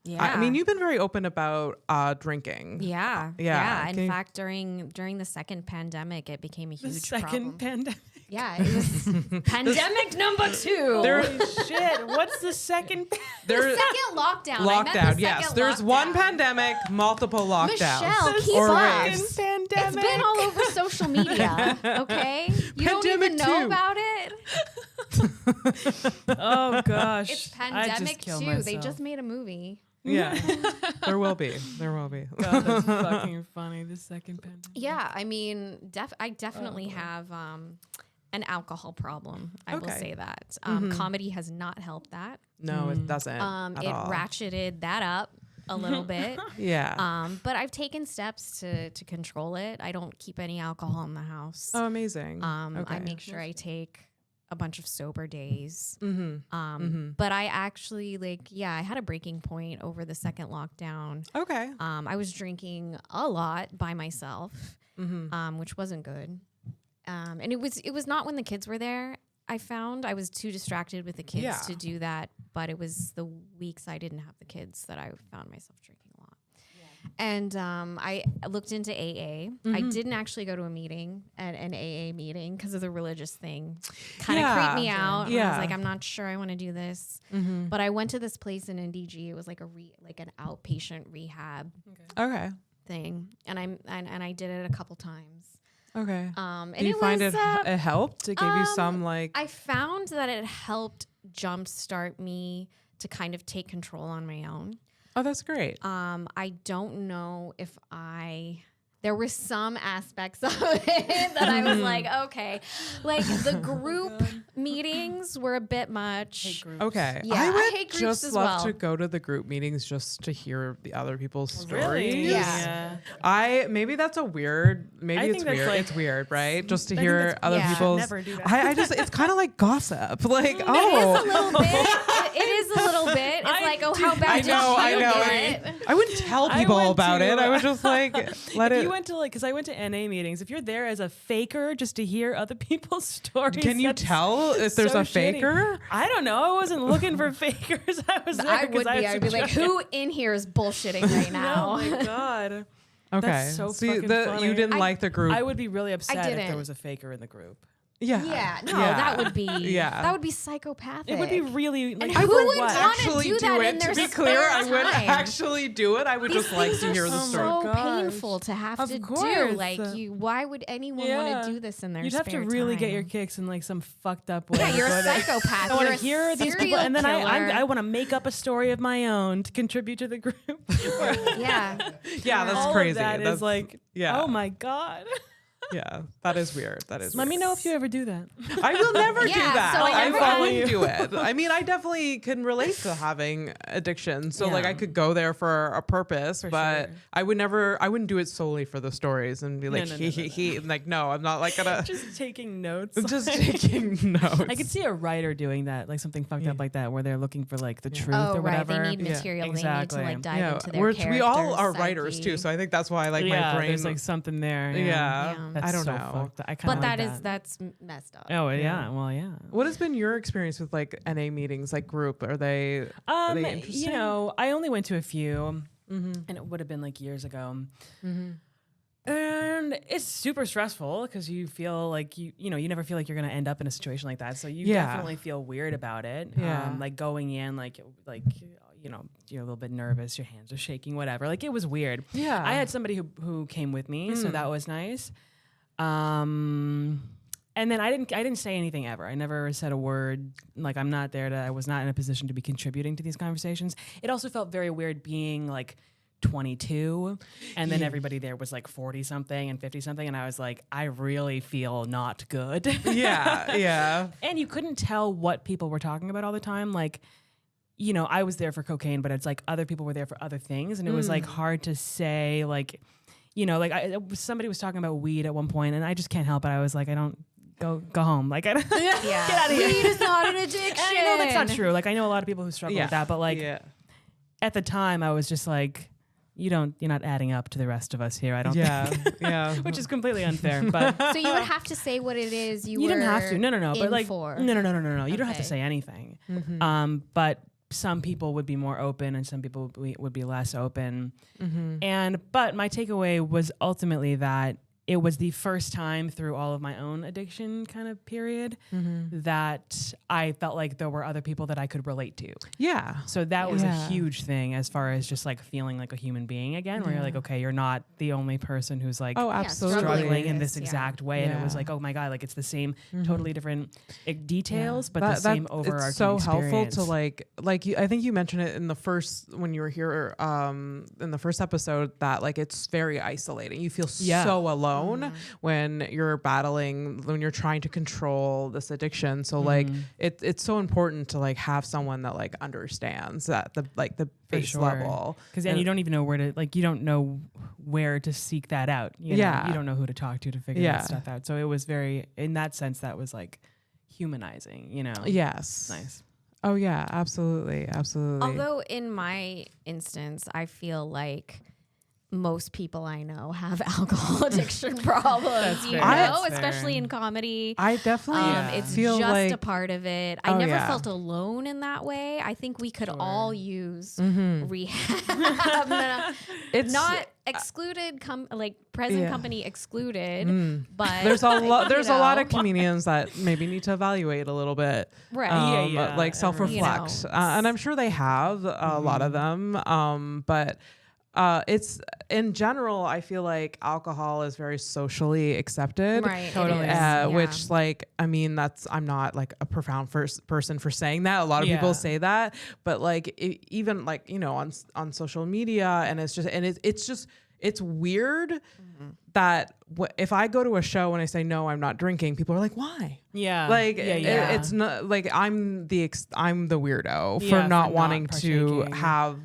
Yeah. I mean, you've been very open about drinking. Yeah. Yeah. In Can you- fact, during the second pandemic, it became a The huge second problem. pandemic. Yeah, it was pandemic number 2. Holy shit. What's the second? There, Second lockdown. I meant the lockdown. second Yes, there's one lockdown. pandemic, multiple lockdowns. Michelle, keep or up. waves. Pandemic. It's been all over social media. Okay, you don't even Pandemic know 2. about it. Oh gosh. It's I'd pandemic just kill 2. They myself. just made a movie. Yeah, there will be. There will be. God, that's fucking funny. The second pandemic. Yeah, I mean, I definitely have an alcohol problem. I will Okay. say that. Comedy has not helped that. No, it doesn't. It at all. ratcheted that up a little bit. Yeah. But I've taken steps to control it. I don't keep any alcohol in the house. Oh, amazing. I Okay. make sure I take a bunch of sober days. Mm-hmm. But I actually I had a breaking point over the second lockdown. Okay. I was drinking a lot by myself, Mm-hmm. which wasn't good. And it was not when the kids were there. I found I was too distracted with the kids Yeah. to do that. But it was the weeks I didn't have the kids that I found myself drinking a lot. And I looked into AA. I didn't actually go to a meeting, an AA meeting, because of the religious thing. Kind of Yeah. creeped me out. And I Yeah. was like, I'm not sure I want to do this. But I went to this place in NDG. It was like an outpatient rehab Okay. thing, and I did it a couple times. Okay. And Do you it find was, it helped? It gave you some I found that it helped jumpstart me to kind of take control on my own. Oh, that's great. I don't know if there were some aspects of it that I was like, okay, like the group meetings were a bit much. Okay. Yeah, I I would hate groups just as love well. to go to the group meetings just to hear the other people's stories. Really? Yeah. Maybe that's a weird. Maybe I it's think that's weird. like- It's weird, right? Just to think hear that's- other yeah. people's. Never do that. I just. It's kind of like gossip. Like, It is oh, a little bit. It is a little bit. It's I like, oh, do- how bad I did know. you I know. get? I wouldn't tell I people went about to- it. I would just like let If it. you went to because I went to NA meetings. If you're there as a faker just to hear other people's stories, Can you that's tell if there's so a shitty. faker? I don't know. I wasn't looking for fakers. I was there I because would be. had I'd be to like, try. who in here is bullshitting right now? Oh my god. Okay. That's so See, fucking funny. you didn't I- like the group. I would be really upset if didn't. there was a faker in the group. yeah. Yeah, no, Yeah. that would be Yeah. that would be psychopathic. It would be really like And for who would what? want- actually do do that in it. their To be clear, I spare would time. actually do it. I would These just like things to are hear the so story. so gosh. painful to have Of to do. course. Like, why would anyone Yeah. want to do this in their You'd have to spare really get time? your kicks in like some fucked up way. Yeah, you're a before that- psychopath. I want You're to a hear these people, serial and then I killer. want to make up a story of my own to contribute to the group. Yeah, Yeah, that's All crazy. Of that That's is like, yeah. oh my god. Yeah, that is weird. That is. Let me weird. know if you ever do that. I will never do Yeah, that. so I never I would. wouldn't do it. I mean, I definitely can relate to having addiction. So like Yeah. I could go there for a purpose, For but sure. I wouldn't do it solely for the stories and be like, No, no, he, no, he, no, he. And like, no, I'm not like gonna Just taking notes. just Like- taking notes. I could see a writer doing that, like something fucked up like that, where they're looking for like the truth oh or right. whatever. They need Yeah. material. Exactly. They need to like dive yeah, into their we all character's are writers psyche. too. So I think that's why like yeah, my brain. there's like something there. yeah. Yeah. That I don't so know. fucked. I kind But of that's messed up. Oh yeah. Well, yeah. What has been your experience with like NA meetings, like group? Are they interesting? You know, I only went to a few, and it would have been like years ago. And it's super stressful because you feel like you never feel like you're gonna end up in a situation like that. So you definitely feel weird about it. Yeah. Like going in, like you're a little bit nervous, your hands are shaking, whatever. Like it was weird. Yeah. I had somebody who came with me, so that was nice. And then I didn't say anything ever. I never said a word. Like I was not in a position to be contributing to these conversations. It also felt very weird being like 22 and then everybody there was like 40 something and 50 something and I was like, I really feel not good. Yeah. And you couldn't tell what people were talking about all the time. Like, you know, I was there for cocaine, but it's like other people were there for other things, and it was like hard to say, like, you know, like somebody was talking about weed at one point and I just can't help it. I was like, I don't go home. Like I don't Yeah. get out of here. Weed is not an addiction. And I know that's not true. Like I know a lot of people who struggle with that, but like at the time I was just like, you're not adding up to the rest of us here. I don't think. Which is completely unfair. But So you would have to say what it is you didn't have to. No. in But like for. No. You don't have to Okay. say anything. But some people would be more open and some people would be less open. But my takeaway was ultimately that it was the first time through all of my own addiction kind of period that I felt like there were other people that I could relate to. Yeah. So that was a Yeah. huge thing as far as just like feeling like a human being again, where you're like, okay, you're not the only person who's like Oh, absolutely. struggling in this, this yeah. exact way. And it was Yeah. like, oh my God, like it's the same, totally different details, but the same overarching it's so experience. helpful to I think you mentioned it in the first, when you were here in the first episode, that like it's very isolating. You feel so alone when you're when you're trying to control this addiction. So like it's so important to like have someone that like understands at the base level. Because then you don't even know you don't know where to seek that out. You know? You don't know who to talk to figure that stuff out. So it was very, in that sense, that was like humanizing, you know? Yes. Nice. Oh yeah, absolutely. Although in my instance, I feel like most people I know have alcohol addiction problems, you fair. know, That's especially fair. in comedy. I definitely It's feel just like a part of it. I never felt alone in that way. I think we could all use rehab. it's Not excluded, present company excluded, but there's a lot. There's a lot of know. comedians that maybe need to evaluate a little bit, Right. like self-reflect, and I'm sure they have a lot of them. But it's in general, I feel like alcohol is very socially accepted, Right. Totally. It is. Yeah. which like, I mean, I'm not like a profound person for saying that. A lot of people say that, but like even like, you know, on social media, and it's weird that if I go to a show and I say, no, I'm not drinking, people are like, why? Yeah. Like yeah. it's not like I'm the weirdo Yeah, for for not not wanting to partaking. have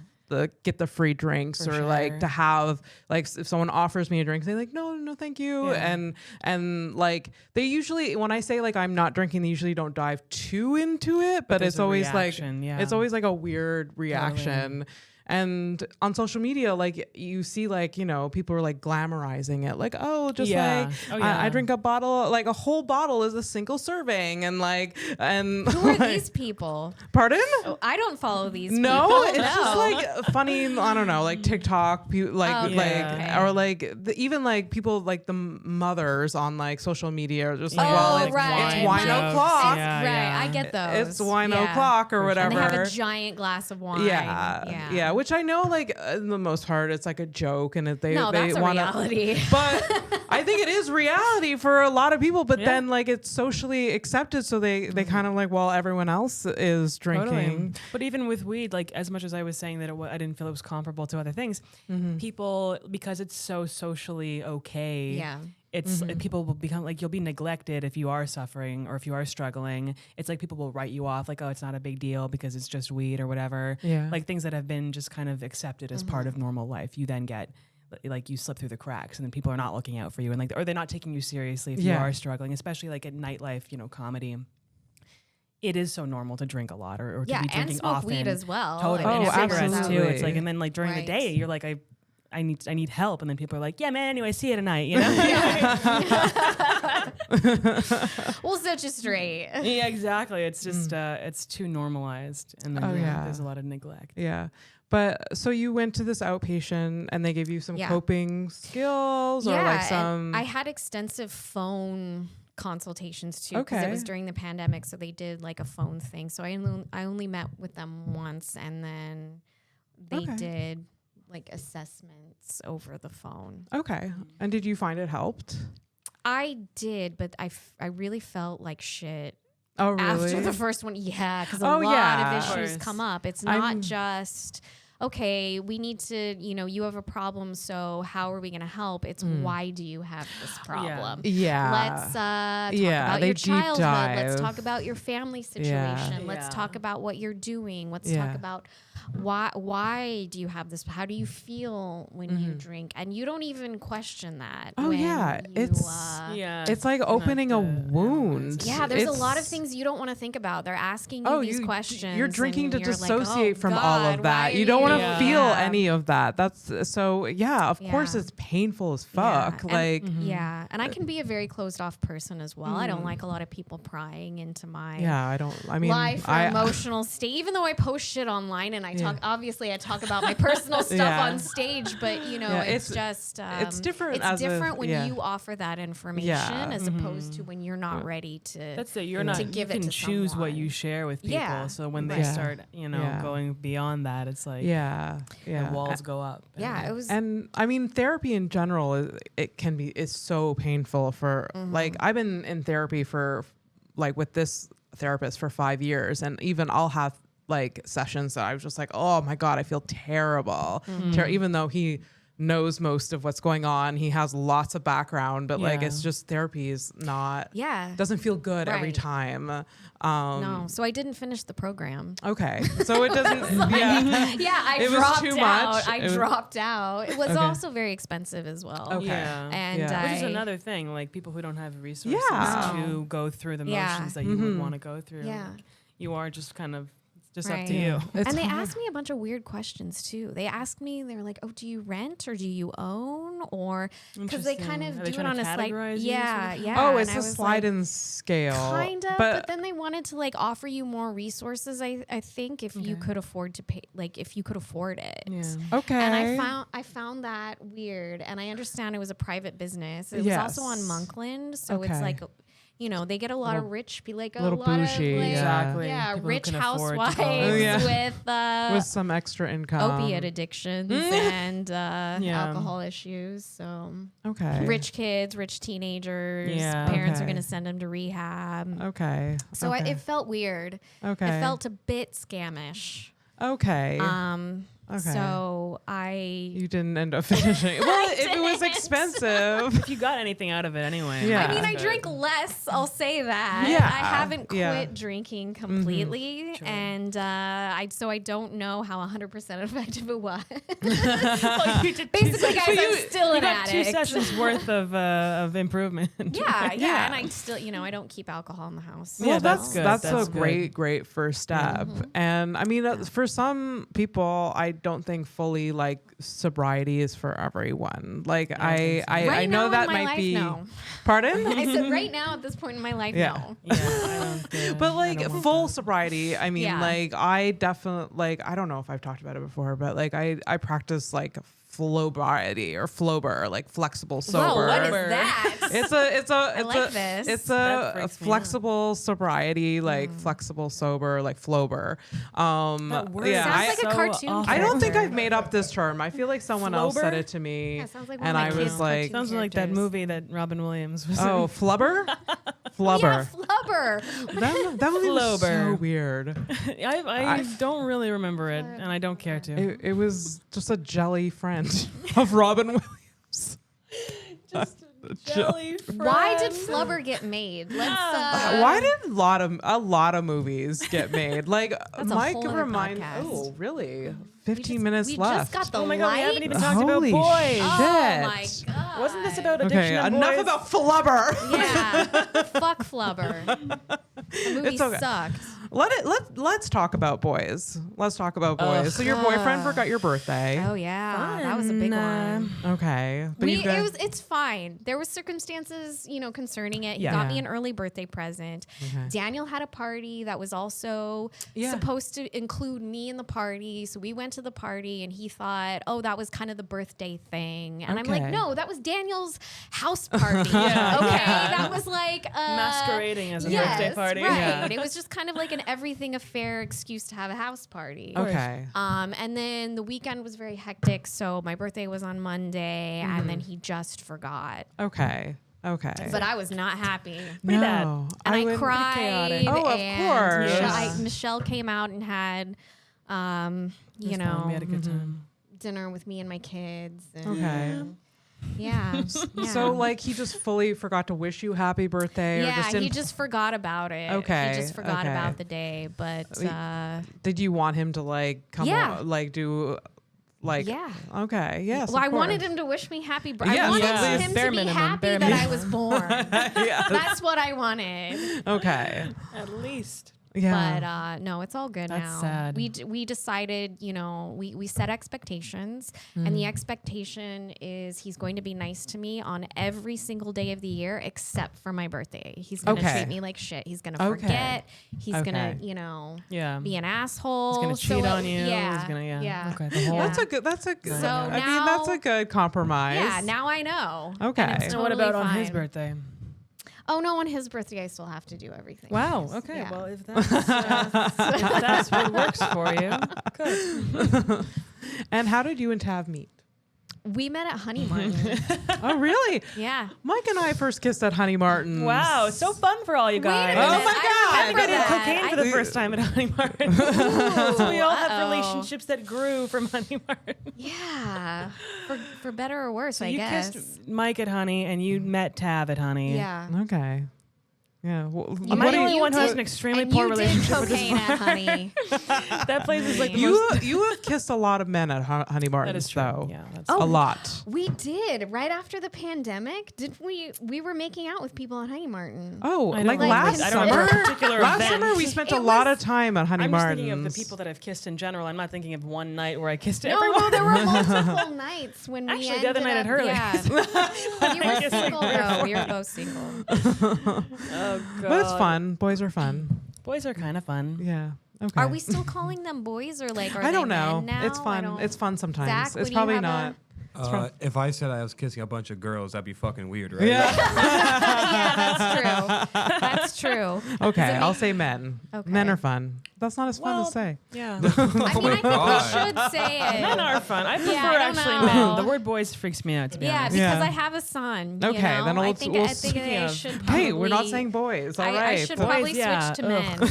get the free drinks, For or like sure. to have like if someone offers me a drink, they're like, no, thank you. Yeah. And like they usually, when I say like I'm not drinking, they usually don't dive too into it, but there's it's a always reaction, like yeah. it's always like a weird reaction. And on social media, like you see, like, you know, people are like glamorizing it, like, oh, just Yeah. like Oh, yeah. I drink a bottle, like a whole bottle is a single serving, and like Who are these people? Pardon? Oh, I don't follow these No, people. it's just No. like funny. I don't know, like TikTok, Oh, okay. or like even like people like the mothers on like social media are just like, Yeah, well, Oh, it's, right. it's wine Jokes. o'clock. Yeah, Right, yeah. I get those. It's wine Yeah. o'clock or For sure. whatever. And they have a giant glass of wine. Yeah, which I know, like in the most part, it's like a joke, and if they No, that's a wanna, reality. But I think it is reality for a lot of people. But Yeah. then like it's socially accepted, so they kind of like, well, everyone else is drinking. Totally. But even with weed, like as much as I was saying that I didn't feel it was comparable to other things, people, because it's so socially okay. Yeah. It's people will become like, you'll be neglected if you are suffering or if you are struggling. It's like people will write you off, like, oh, it's not a big deal because it's just weed or whatever. Yeah. Like things that have been just kind of accepted as part of normal life. You then get like you slip through the cracks, and then people are not looking out for you, and like, or they're not taking you seriously if you Yeah. are struggling, especially like at nightlife, you know, comedy. It is so normal to drink a lot or to Yeah, be and drinking smoke often. weed as well. Totally. I mean, and Oh, cigarettes too. absolutely. It's like, and then like during the Right. day, you're like, I need help, and then people are like, yeah, man. Anyway, see you tonight. Well, such a straight. Yeah, exactly. It's just it's too normalized, and then there's a lot of neglect. Yeah. But so you went to this outpatient and they gave you some Yeah. coping skills or like and some. I had extensive phone consultations too because Okay. it was during the pandemic, so they did like a phone thing. So I only met with them once, and then they Okay. did like assessments over the phone. Okay. And did you find it helped? I did, but I really felt like shit Oh, really? after the first one. Yeah, because a Oh, lot yeah. of Of issues course. come up. It's not just, okay, we need to, you have a problem, so how are we going to help? It's why do you have this problem? Yeah. Let's talk Yeah, about they your deep childhood. Let's dive. talk about your family situation. Let's Yeah. talk about what you're doing. Let's Yeah. talk about why do you have this? How do you feel when you drink? And you don't even question that. Oh, when yeah. you, Yeah, It's like opening a wound. yeah, there's a lot of It's- things you don't want to think about. They're asking you these questions. You're drinking to and you're like, dissociate oh, from all God, of why that. are You don't want to Yeah. feel Yeah. any of that. That's so. Yeah, of course Yeah. it's painful as Yeah, fuck. and- Like, yeah, and I can be a very closed off person as well. I don't like a lot of people prying into my yeah, I don't. I mean, life or I emotional state. Even though I post shit online and I Yeah. I talk about my personal stuff Yeah. on stage, but Yeah, it's just it's different It's as a- different when yeah. you offer that information Yeah. as opposed to when you're not ready to. That's it. You're not. to You give it can to choose what someone. you share with people. Yeah. So when they Right. start, Yeah. going beyond that, it's like yeah, yeah. the walls go up. Yeah, it was. And I mean, therapy in general, is so painful for like, I've been in therapy for like with this therapist for 5 years. And even I'll have like sessions that I was just like, oh my God, I feel terrible. Even though he knows most of what's going on, he has lots of background, but like, Yeah. it's just therapy is not, yeah. doesn't feel good every Right. time. No, so I didn't finish the program. Okay. So it doesn't, yeah. Yeah, I It was dropped too out. much? I It was- dropped out. It was Okay. also very expensive as well. Okay. Yeah. And Yeah. Which is I- another thing, like people who don't have resources Yeah. to go through the Yeah. motions that you would want to go through. Yeah. Like, you are just kind of just Right. up to you. It's and they hard. asked me a bunch of weird questions too. They asked me, they were like, "Oh, do you rent or do you own?" Or because they kind Interesting. of Are they do it trying on to a slide. categorize you Yeah, sort of? yeah. Oh, and it's I a was slide like, and scale. kind of, but then they wanted to like offer you more resources. I think if you could afford to pay, like if you could afford it. Yeah. Okay. And I found that weird, and I understand it was a private business. It was also on Yes. Monkland, so Okay. it's like, they get a lot of rich, a little lot bougie, of like, Exactly. yeah, People who rich can afford to go. housewives Oh, yeah. with with some extra income. opiate addictions and Yeah. alcohol issues. So Okay. rich kids, rich teenagers, Yeah. parents are Okay. going to send them to rehab. Okay. So okay. it felt weird. okay. It felt a bit scamish. okay. Okay. So You didn't end up finishing. Well, if it was didn't. expensive. If you got anything out of it anyway. Yeah. I mean, I Good. drink less. I'll say that. Yeah. I haven't quit Yeah. drinking completely, Sure. and I don't know how 100% effective it was. Well, you did Basically, two guys, sessions. I'm still You an got 2 addict. sessions worth of improvement. Yeah, and I still, I don't keep alcohol in the house. Well, Yeah, that's that's good. That's That's a good. great first step. And I mean, for some people, I don't think fully like sobriety is for everyone. Like I Right know now that in my might life, be. no. Pardon? I said right now at this point in my life, Yeah. no. Yeah, I don't, But I like don't want full that. sobriety, I mean, Yeah. like I definitely like I don't know if I've talked about it before, but like I practice like flowbriety or flowber, like flexible sober. Whoa, what is that? It's like this. It's That a freaks me flexible sobriety, like flexible sober, like flowber. That word Yeah, Sounds I, like a cartoon awful. I don't think character. I've made up this term. I feel like someone else said Flowber? it to me, Yeah, sounds like one and of I my was kids' like, cartoon Sounds like that characters. movie that Robin Williams was "Oh, in. flubber, Yeah, flubber." flubber. That movie was so Flubber. weird. I don't really remember it, and I don't care to. It was just a jelly friend of Robin Williams. Just jelly Why did friend. flubber get made? Let's. Why did a lot of movies get made? Like a Mike whole other remind. podcast. Oh, really? 15 minutes we left. just got the Oh my god, we light. haven't even talked about Holy boys. shit. Oh my god. Wasn't this about Okay, addiction and enough boys? about flubber. Yeah. Fuck flubber. The movie It's okay. sucked. Let's talk about boys. Let's talk about boys. Ugh. So your boyfriend forgot your birthday. Oh yeah, that was a big one. Okay. But you guys- It's fine. There was circumstances, concerning it. He Yeah. got me an early birthday present. Okay. Daniel had a party that was also supposed to include me in the party. So we went to the party and he thought, oh, that was kind of the birthday thing. And I'm Okay. like, no, that was Daniel's house party. Yeah. Okay. Yeah. That was like Masquerading as a yes, birthday party. Right. Yeah. It was just kind of like an everything affair excuse to have a house party. Okay. And then the weekend was very hectic. So my birthday was on Monday, and then he just forgot. Okay. Okay. But I was not happy. Pretty bad. No, And I wouldn't- cried. chaotic. Oh, of and course. Michelle came out and had, We had a good time. dinner with me and my kids. And Okay. Yeah. So like he just fully forgot to wish you happy birthday, or yeah, just he didn't. just forgot about it. Okay, He just forgot okay. about the day. But Did you want him to like come? Yeah. Like do. Like Yeah. Okay. Yes. well, of I wanted course. him to wish me happy birthday. Yes, I wanted yes. him Bare to be minimum, happy bare that I minimum. was born. Yes. That's what I wanted. Okay. At least. Yeah. But no, it's all good That's now. sad. We decided, we set expectations, and the expectation is he's going to be nice to me on every single day of the year except for my birthday. He's going to Okay. treat me like shit. He's going to Okay. forget. He's Okay. going to, Yeah. be an asshole. He's gonna cheat on you. Yeah. He's gonna, Yeah. Okay. The whole. That's a good. That's a good. So I mean, now- that's a good compromise. Yeah, now I know. Okay. And it's So what totally about on his fine. birthday? Oh no, on his birthday I still have to do everything. Wow. Yes. Okay. Yeah. Well, if that's if that's what works for you, good. And how did you and Tav meet? We met at Honey Martin. Oh, really? Yeah. Mike and I first kissed at Honey Martin's. Wow, so fun for all you Wait a guys. minute. Oh my I God. remember I did that. cocaine for the first time at Honey Martin. So we all have relationships that grew from Honey Martin. Yeah. For better or worse, I you guess. kissed Mike at Honey, and you met Tav at Honey. Yeah. Okay. Yeah. Well, Am I what the do only you- one who has an extremely and poor you did relationship with this cocaine at Honey. That place is like the most. You have kissed a lot of men at Honey Martin's, That is true. though. Yeah, that's Oh, A lot. We did right after the pandemic. Did we were making out with people at Honey Martin? Oh, I don't like remember- last I don't remember summer. a particular Last event. summer we spent a It lot was- of time at Honey I'm just Martin's. thinking of the people that I've kissed in general. I'm not thinking of one night where I kissed No, everyone. there were multiple nights when we Actually, the other ended night at up- Hurley's. Yeah. You were guess like single though. We were both single. Oh god. But it's fun. Boys are fun. Boys are kind of fun. Yeah. Okay. Are we still calling them boys or like? Are I don't they know. men now? It's I fun. don't- It's fun sometimes. Zach, it's would you probably have not. If I said I was kissing a bunch of girls, that'd be fucking weird, right? Yeah. Yeah, that's true. That's true. Okay. Does it I'll make- say men. Okay. Men are fun. That's not as fun Well, to say. Yeah. I mean, I think God. we should say it. Men are fun. I prefer I don't actually know. men. The word boys freaks me out, to be Yeah, honest. because Yeah. I have a son. Okay, you know? then I we'll- think, we'll I think speaking I of- should probably. Hey, we're not saying boys. All right. I should Boys, probably yeah, switch to ugh. men.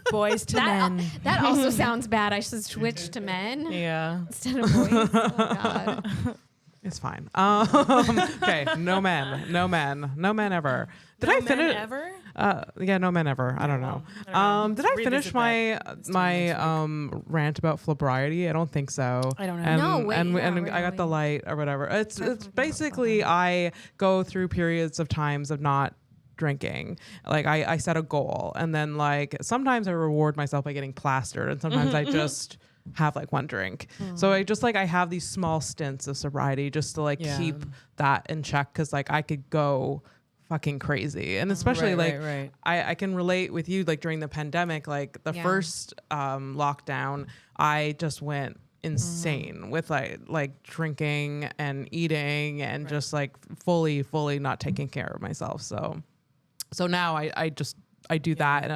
Boys to That, men. that also sounds bad. I should switch to men Yeah. instead of boys. Oh God. It's fine. Okay. No men. No men. No men ever. Did I finish? Ever? Yeah, no men ever. I don't know. I don't know. Did I finish Revisit my that my rant about phlebriety? I don't think so. I don't know. And, No, wait, and, yeah, and wait, I got the wait. light or whatever. It's Definitely basically I go through periods of times of not drinking. Like I set a goal, and then like sometimes I reward myself by getting plastered, and sometimes I just have like one drink. So I just like I have these small stints of sobriety just to like Yeah. keep that in check, because like I could go fucking crazy, and especially Right, like right. I can relate with you, like during the pandemic, like the Yeah. first lockdown, I just went insane with like drinking and eating and just like fully not taking care of myself. So now I do that, and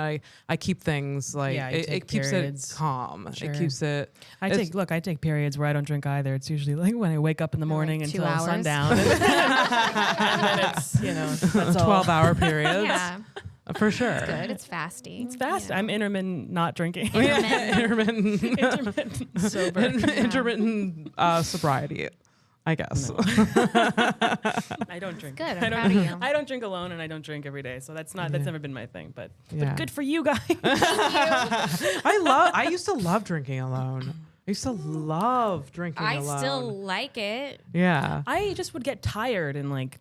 I keep things like Yeah, you it take keeps periods. it calm. Sure. It keeps it. I it's- take periods where I don't drink either. It's usually like when I wake up in the morning 2 until hours. sundown. And then it's, that's all. 12-hour periods. Yeah, For sure. good. It's fasting. It's fast. Yeah. I'm intermittent not drinking. Intermittent, Intermittent sober. intermittent sobriety, I guess. I don't drink. Good. I I'm don't, proud of you. I don't drink alone, and I don't drink every day, so that's never been my thing. But Yeah. good for you guys. I used to love drinking alone. I used to love drinking I alone. still like it. Yeah. I just would get tired in like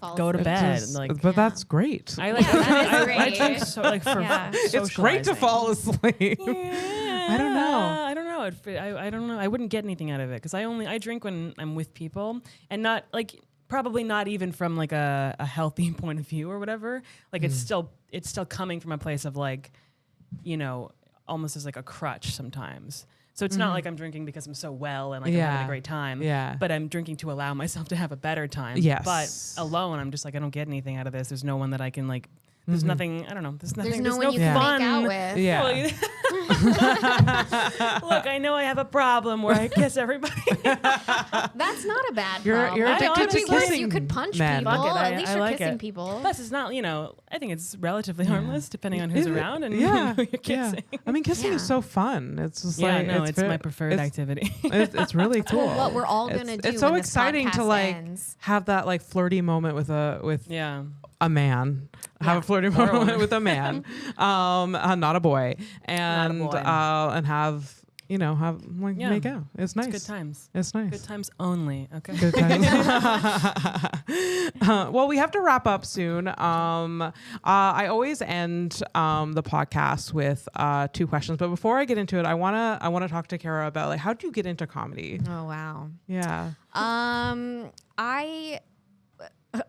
Fall go to asleep. bed. Just- Like but that's great. I like Yeah, that is I great. drink so like for Yeah. It's great to socializing. fall asleep. I don't know. I don't know. I don't know. I wouldn't get anything out of it because I drink when I'm with people and not like probably not even from like a healthy point of view or whatever. Like it's still coming from a place of like, you know, almost as like a crutch sometimes. So it's not like I'm drinking because I'm so well and like I'm having a great time. Yeah. But I'm drinking to allow myself to have a better time. Yes. But alone, I'm just like I don't get anything out of this. There's no one that I can like. There's nothing. I don't know. There's nothing. There's no one you can fun. make out with. Yeah. Look, I know I have a problem where I kiss everybody. That's not a bad You're problem. addicted It could to be worse. kissing You could punch men. people. Fuck it, At least I you're like kissing it. people. Plus, it's not. You know, I think it's relatively harmless depending on who's around and Yeah. who you're Yeah. kissing. I mean, kissing is Yeah. so fun. It's just Yeah, like no, it's ve- my preferred it's- activity. It's really cool. Well, what we're all It's- gonna do It's so when this exciting to podcast like ends. have that like flirty moment with Yeah. a man. Have Yeah. a flirty Or a moment woman. with a man, not a boy, and boy. And have have like Yeah. make out. It's nice. Good times. It's nice. Good times only. Okay. Good times. Well, we have to wrap up soon. I always end the podcast with 2 questions, but before I get into it, I wanna talk to Kara about like how do you get into comedy? Oh wow. Yeah. I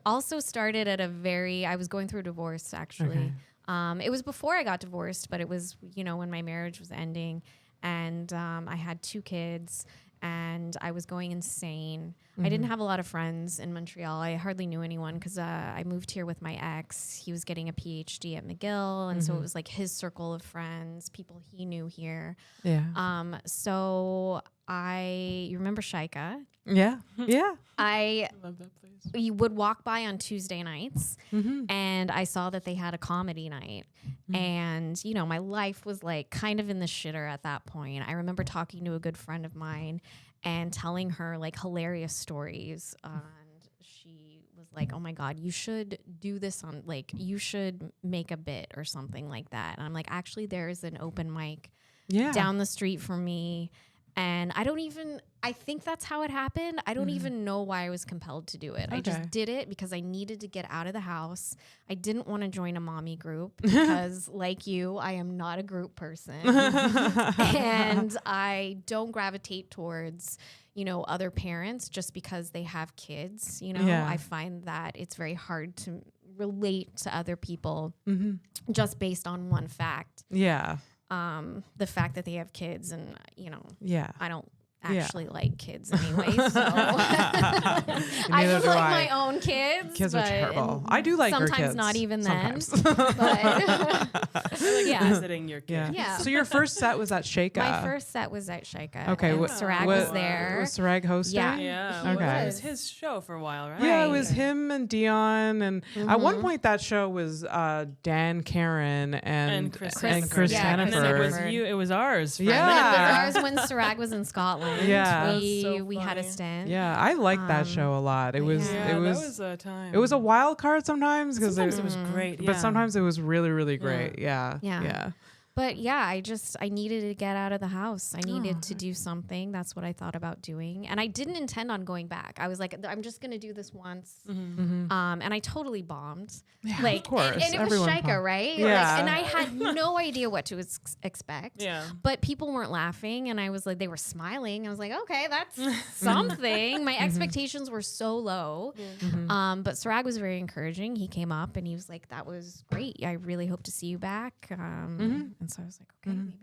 also started at I was going through a divorce actually. Okay. It was before I got divorced, but it was, when my marriage was ending, and I had 2 kids and I was going insane. I didn't have a lot of friends in Montreal. I hardly knew anyone because I moved here with my ex. He was getting a PhD at McGill, and so it was like his circle of friends, people he knew here. Yeah. So you remember Shaika? Yeah. Yeah. I Love that place. you would walk by on Tuesday nights, and I saw that they had a comedy night, and my life was like kind of in the shitter at that point. I remember talking to a good friend of mine and telling her like hilarious stories, and she was like, "Oh my God, you should do this you should make a bit or something like that." And I'm like, "Actually, there's an open mic down the street from me." And I think that's how it happened. I don't even know why I was compelled to do it. I Okay. just did it because I needed to get out of the house. I didn't want to join a mommy group because like you, I am not a group person. And I don't gravitate towards, other parents just because they have kids. Yeah. I find that it's very hard to relate to other people just based on one fact. Yeah. The fact that they have kids, and Yeah. I don't Yeah. actually like kids anyway, so I Neither just do like I. my own kids. Kids are but- terrible. and I do like your sometimes kids. not even Sometimes. then. But Yeah. Visiting your Yeah. kid. Yeah. So your first set was at Shaika. my first set was at Shaika. Okay. and What Sarag what- was there. Was Sarag hosting? Yeah. Yeah. Okay. Well, it was his show for a while, right? Yeah, it Right. was him and Dion, and at one point that show was Dan, Karen, and Chris. and Chris yeah, And Chris then it Hannaford. was Hannaford. you. It was ours. Yeah. And it Yeah. was ours when Sarag was in Scotland. Yeah. That's we so had a funny. stint. Yeah, I liked that show a lot. It was yeah. it was that was a time. it was a wild card sometimes because Sometimes it was great, but yeah. sometimes it was really really great. Yeah, Yeah. But yeah, I needed to get out of the house. I needed Oh. to do something. That's what I thought about doing. And I didn't intend on going back. I was like, I'm just going to do this once. And I totally bombed. Yeah, Like, of course. And it was Everyone Shaika, bombed. right? Yeah. Like, and I had no idea what to expect. Yeah. But people weren't laughing. And I was like, they were smiling. I was like, okay, that's something. My expectations were so low. But Sarag was very encouraging. He came up and he was like, that was great. I really hope to see you back. And so I was like, okay, maybe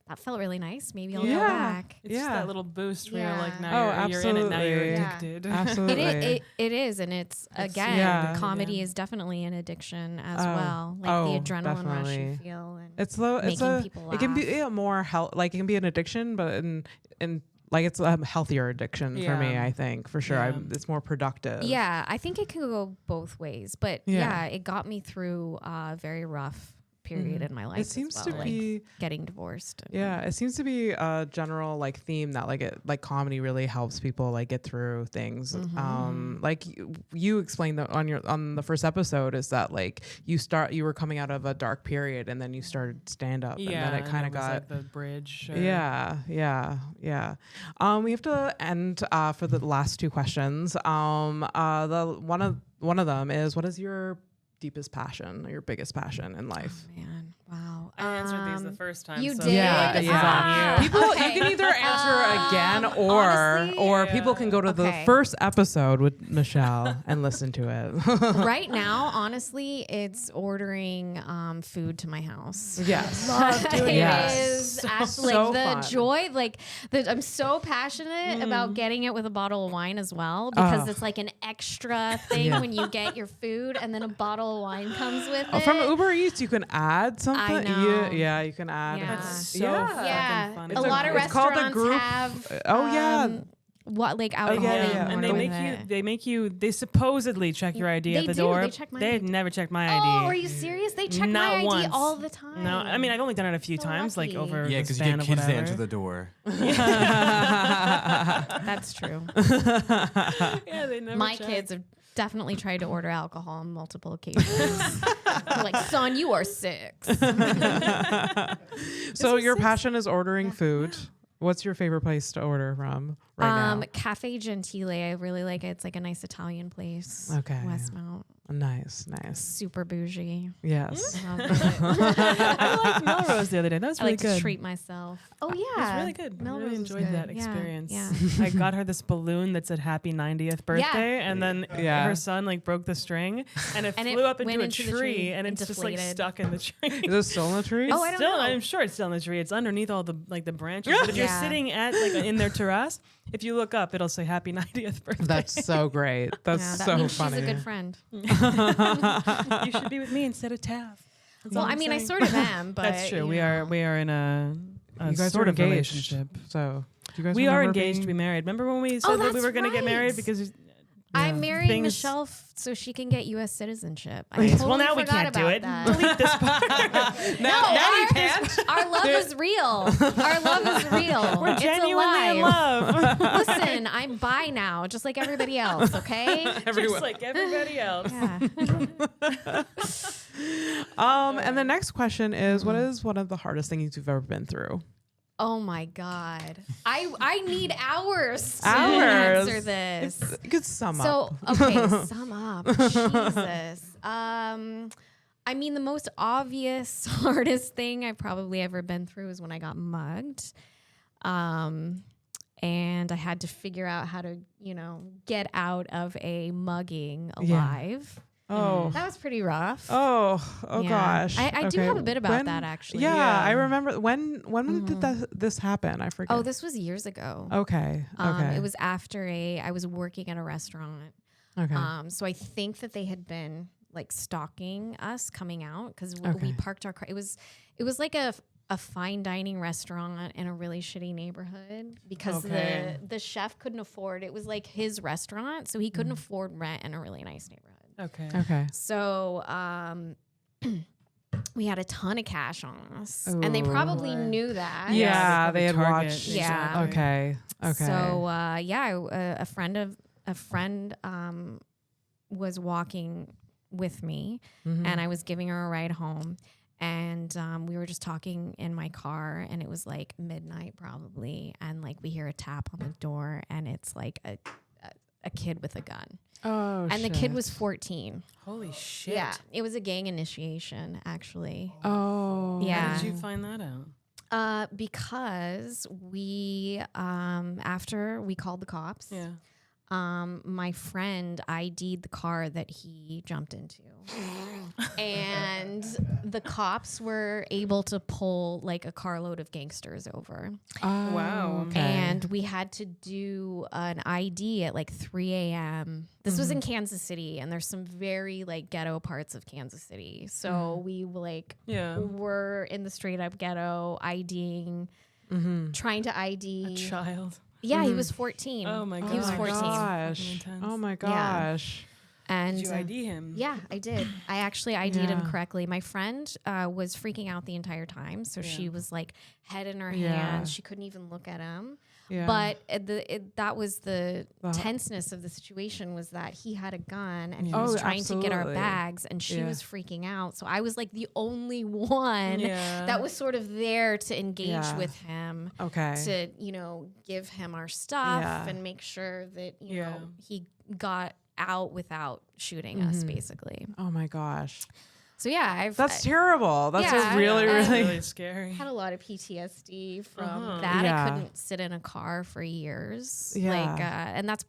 that felt really nice. Maybe I'll go Yeah. back. It's just Yeah. that little boost where you're Yeah. like, Oh, now you're in it, now you're absolutely. Yeah. addicted. Absolutely. It is. And it's again, yeah. comedy Yeah. is definitely an addiction as Oh. well. Like Oh, the adrenaline rush you definitely. feel. And It's low. It's making a. people It can be laugh. a more like it can be an addiction, but in like it's a healthier addiction for me. Yeah. I think for sure. Yeah. It's more productive. yeah, I think it can go both ways. But Yeah. yeah, it got me through a very rough period in my life. It seems as to well, be getting divorced. Yeah, it seems to be a general like theme that like comedy really helps people like get through things. Like you explained that on the first episode is that like you were coming out of a dark period and then you started stand up and then it kind of got like the bridge. yeah. We have to end for the last two questions. The one of them is, what is your deepest passion or your biggest passion in life? Oh, man, wow. I answered these the first time. You so did? Yeah, this is yeah. on you. People, you can either answer again honestly, or people can go to the Okay. first episode with Michelle and listen to it. Right now, honestly, it's ordering food to my house. Yes. Love doing It Yes. is actually So like the fun. joy, like I'm so passionate about getting it with a bottle of wine as well, because it's like an extra thing when you get your food and then a bottle of wine comes with it. From Uber Eats, you can add something. I know. Yeah, you can add. Yeah. That's so Yeah. fucking Yeah, fun. a lot of it's called a restaurants group- have. Oh, yeah. What like alcohol? yeah, that you yeah. can And they order make with you, it. they supposedly check your ID They at the do. door. They check my They've ID. never checked my Oh, ID. are you serious? They check Not my ID once. all the time. No, I mean I've only done it a few So times, like lucky. over Yeah, the because you span get of kids to whatever. answer the door. That's true. Yeah, they never. My check. kids have definitely tried to order alcohol on multiple occasions. I'm like, son, you are 6. So your passion is ordering food. What's your favorite place to order from right now? Cafe Gentile. I really like it. It's like a nice Italian place. Okay. Westmount. Nice. Super bougie. Yes. Love it. I liked Melrose the other day. That was I really like good. to treat myself. Oh yeah, It was really good. Melrose really was enjoyed good. that Yeah, experience. yeah. I got her this balloon that said "Happy 90th Birthday," and then Yeah. her son like broke the string, and it And it flew up went into a into the tree, tree and and it's just like deflated. stuck in the tree. Is it still in the tree? Oh, I don't Still, know. I'm sure it's still in the tree. It's underneath all the like the branches. But if you're Yeah. sitting at like in their terrace, if you look up, it'll say "Happy 90th Birthday." That's so great. That's Yeah, that so means funny. she's a good friend. You should be with me instead of Tav. That's Well, all I I'm mean, I saying. sort of am, but That's true. you We know. are in a You guys sort are of engaged. relationship. So do you guys We are remember engaged to be being- married. Remember when we said that we that's were going to get married right. because I'm marrying Things- Michelle so she can get U.S. citizenship. I Well, totally now we forgot can't do about it. that. Delete this part. Our love is real. Our love is real. We're It's genuinely in alive. love. Listen, I'm bi now, just like everybody else. Okay. Just like everybody else. Yeah. And the next question is, what is one of the hardest things you've ever been through? Oh my God. I need hours to Hours. answer this. You could sum up. So okay, sum up. Jesus. I mean, the most obvious, hardest thing I've probably ever been through is when I got mugged. And I had to figure out how to, get out of a mugging alive. Oh. That was pretty rough. Oh Yeah. gosh. I do Okay. have a bit about When- that, actually. Yeah, Yeah. I remember when did this happen? I forget. Oh, this was years ago. Okay. Okay. It was after I was working at a restaurant. okay. So I think that they had been like stalking us coming out because we Okay. parked our car. It was like a fine dining restaurant in a really shitty neighborhood because Okay. the chef couldn't afford. It was like his restaurant, so he couldn't afford rent in a really nice neighborhood. Okay. Okay. So we had a ton of cash on us, and they probably Boy. knew that. Yeah, they had Target, watched. Yeah. Okay. Okay. So a friend was walking with me, Mm-hmm. and I was giving her a ride home, and we were just talking in my car, and it was like midnight probably, and like we hear a tap on the door, and it's like a kid with a gun, oh, and the kid was 14. Holy shit. Yeah, it was a gang initiation actually. Oh. Yeah. How did you find that out? Because we after we called the cops. Yeah. My friend ID'd the car that he jumped into. And the cops were able to pull like a carload of gangsters over. Oh, Wow. okay. And we had to do an ID at like 3 a.m. This was in Kansas City, and there's some very like ghetto parts of Kansas City. So we like Yeah. were in the straight up ghetto IDing, trying to ID. A child. Yeah, he was 14. Oh my god. He was 14. Gosh. Fucking intense. Oh my gosh. And Did you ID him? yeah, I did. I actually ID'd him correctly. My friend was freaking out the entire time. So she was like head in her hands. She couldn't even look at him. Yeah. But that was the tenseness of the situation, was that he had a gun and he was trying to get our absolutely. bags, and she was freaking out. So I was like the only one that was sort of there to engage with him. Okay. To, you know, give him our stuff and make sure that, you know, he got out without shooting us, basically. Oh my gosh. So yeah, That's terrible. That's a really, That's really. really scary. had a lot of PTSD from that. Yeah. I couldn't sit in a car for years. Yeah. Like, and that's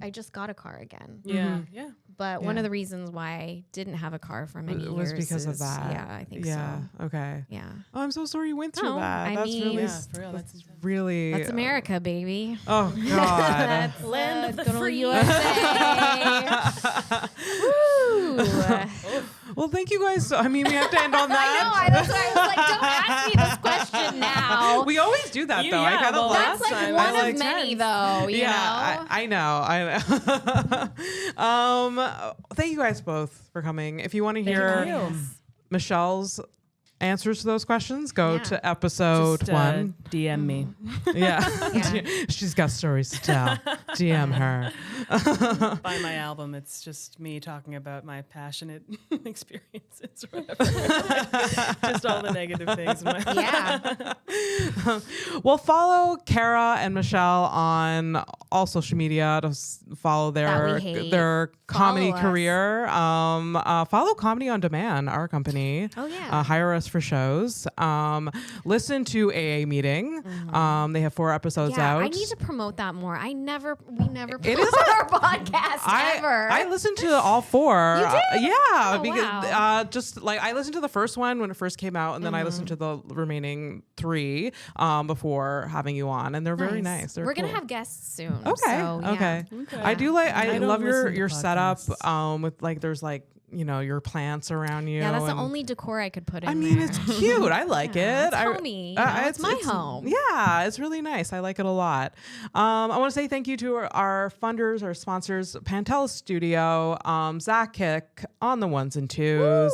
I just got a car again. Yeah. Yeah. But one of the reasons why I didn't have a car for many was years because of is- that. Yeah, I think Yeah. so. Okay. Yeah. Oh, I'm so sorry you went through No, that. I That's mean- really, Yeah, for real. That's really. That's America, baby. Oh God. That's Land of the good old free. USA. Woo. Well, thank you guys. I mean, we have to end on that. I know. That's why I was like, don't ask me this question now. We always do that, though. I Yeah, kind of well, like. That's like time. one I of like many, tense. though. You know. I know. Thank you guys both for coming. If you want to hear you. Michelle's answers to those questions, go Yeah. to episode Just, 1. DM me. Yeah. Yeah. She's got stories to tell. DM her. Buy my album. It's just me talking about my passionate experiences or whatever. Just all the negative things in my life. Yeah. Well, follow Kara and Michelle on all social media to follow That we hate. their comedy Follow us. career. Follow Comedy on Demand, our company. Oh, yeah. Hire us for shows. Listen to AA Meeting. They have 4 episodes Yeah, out. I need to promote that more. We never It is promote our podcast ever. I listened to all 4. You did? Yeah, Oh, because wow. just like I listened to the first one when it first came out, and then I listened to the remaining 3 before having you on, and they're very nice. They're We're gonna cool. have guests soon. Okay. So, yeah. Okay. Okay. I do like. I don't love your listen to setup. podcasts. With like there's like your plants around you. Yeah, that's the and- only decor I could put in. I mean, there. it's cute. I like Yeah, it. it's homey, you know, it's my home. Yeah, it's really nice. I like it a lot. I want to say thank you to our funders, our sponsors, Pantel Studio, Zach Kick on the 1s and 2s,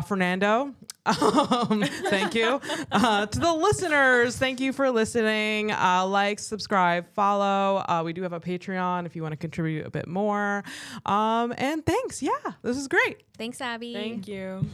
Fernando. Thank you. To the listeners, thank you for listening. Like, subscribe, follow. We do have a Patreon if you want to contribute a bit more. And thanks. Yeah, this is great. Thanks, Abby. Thank you.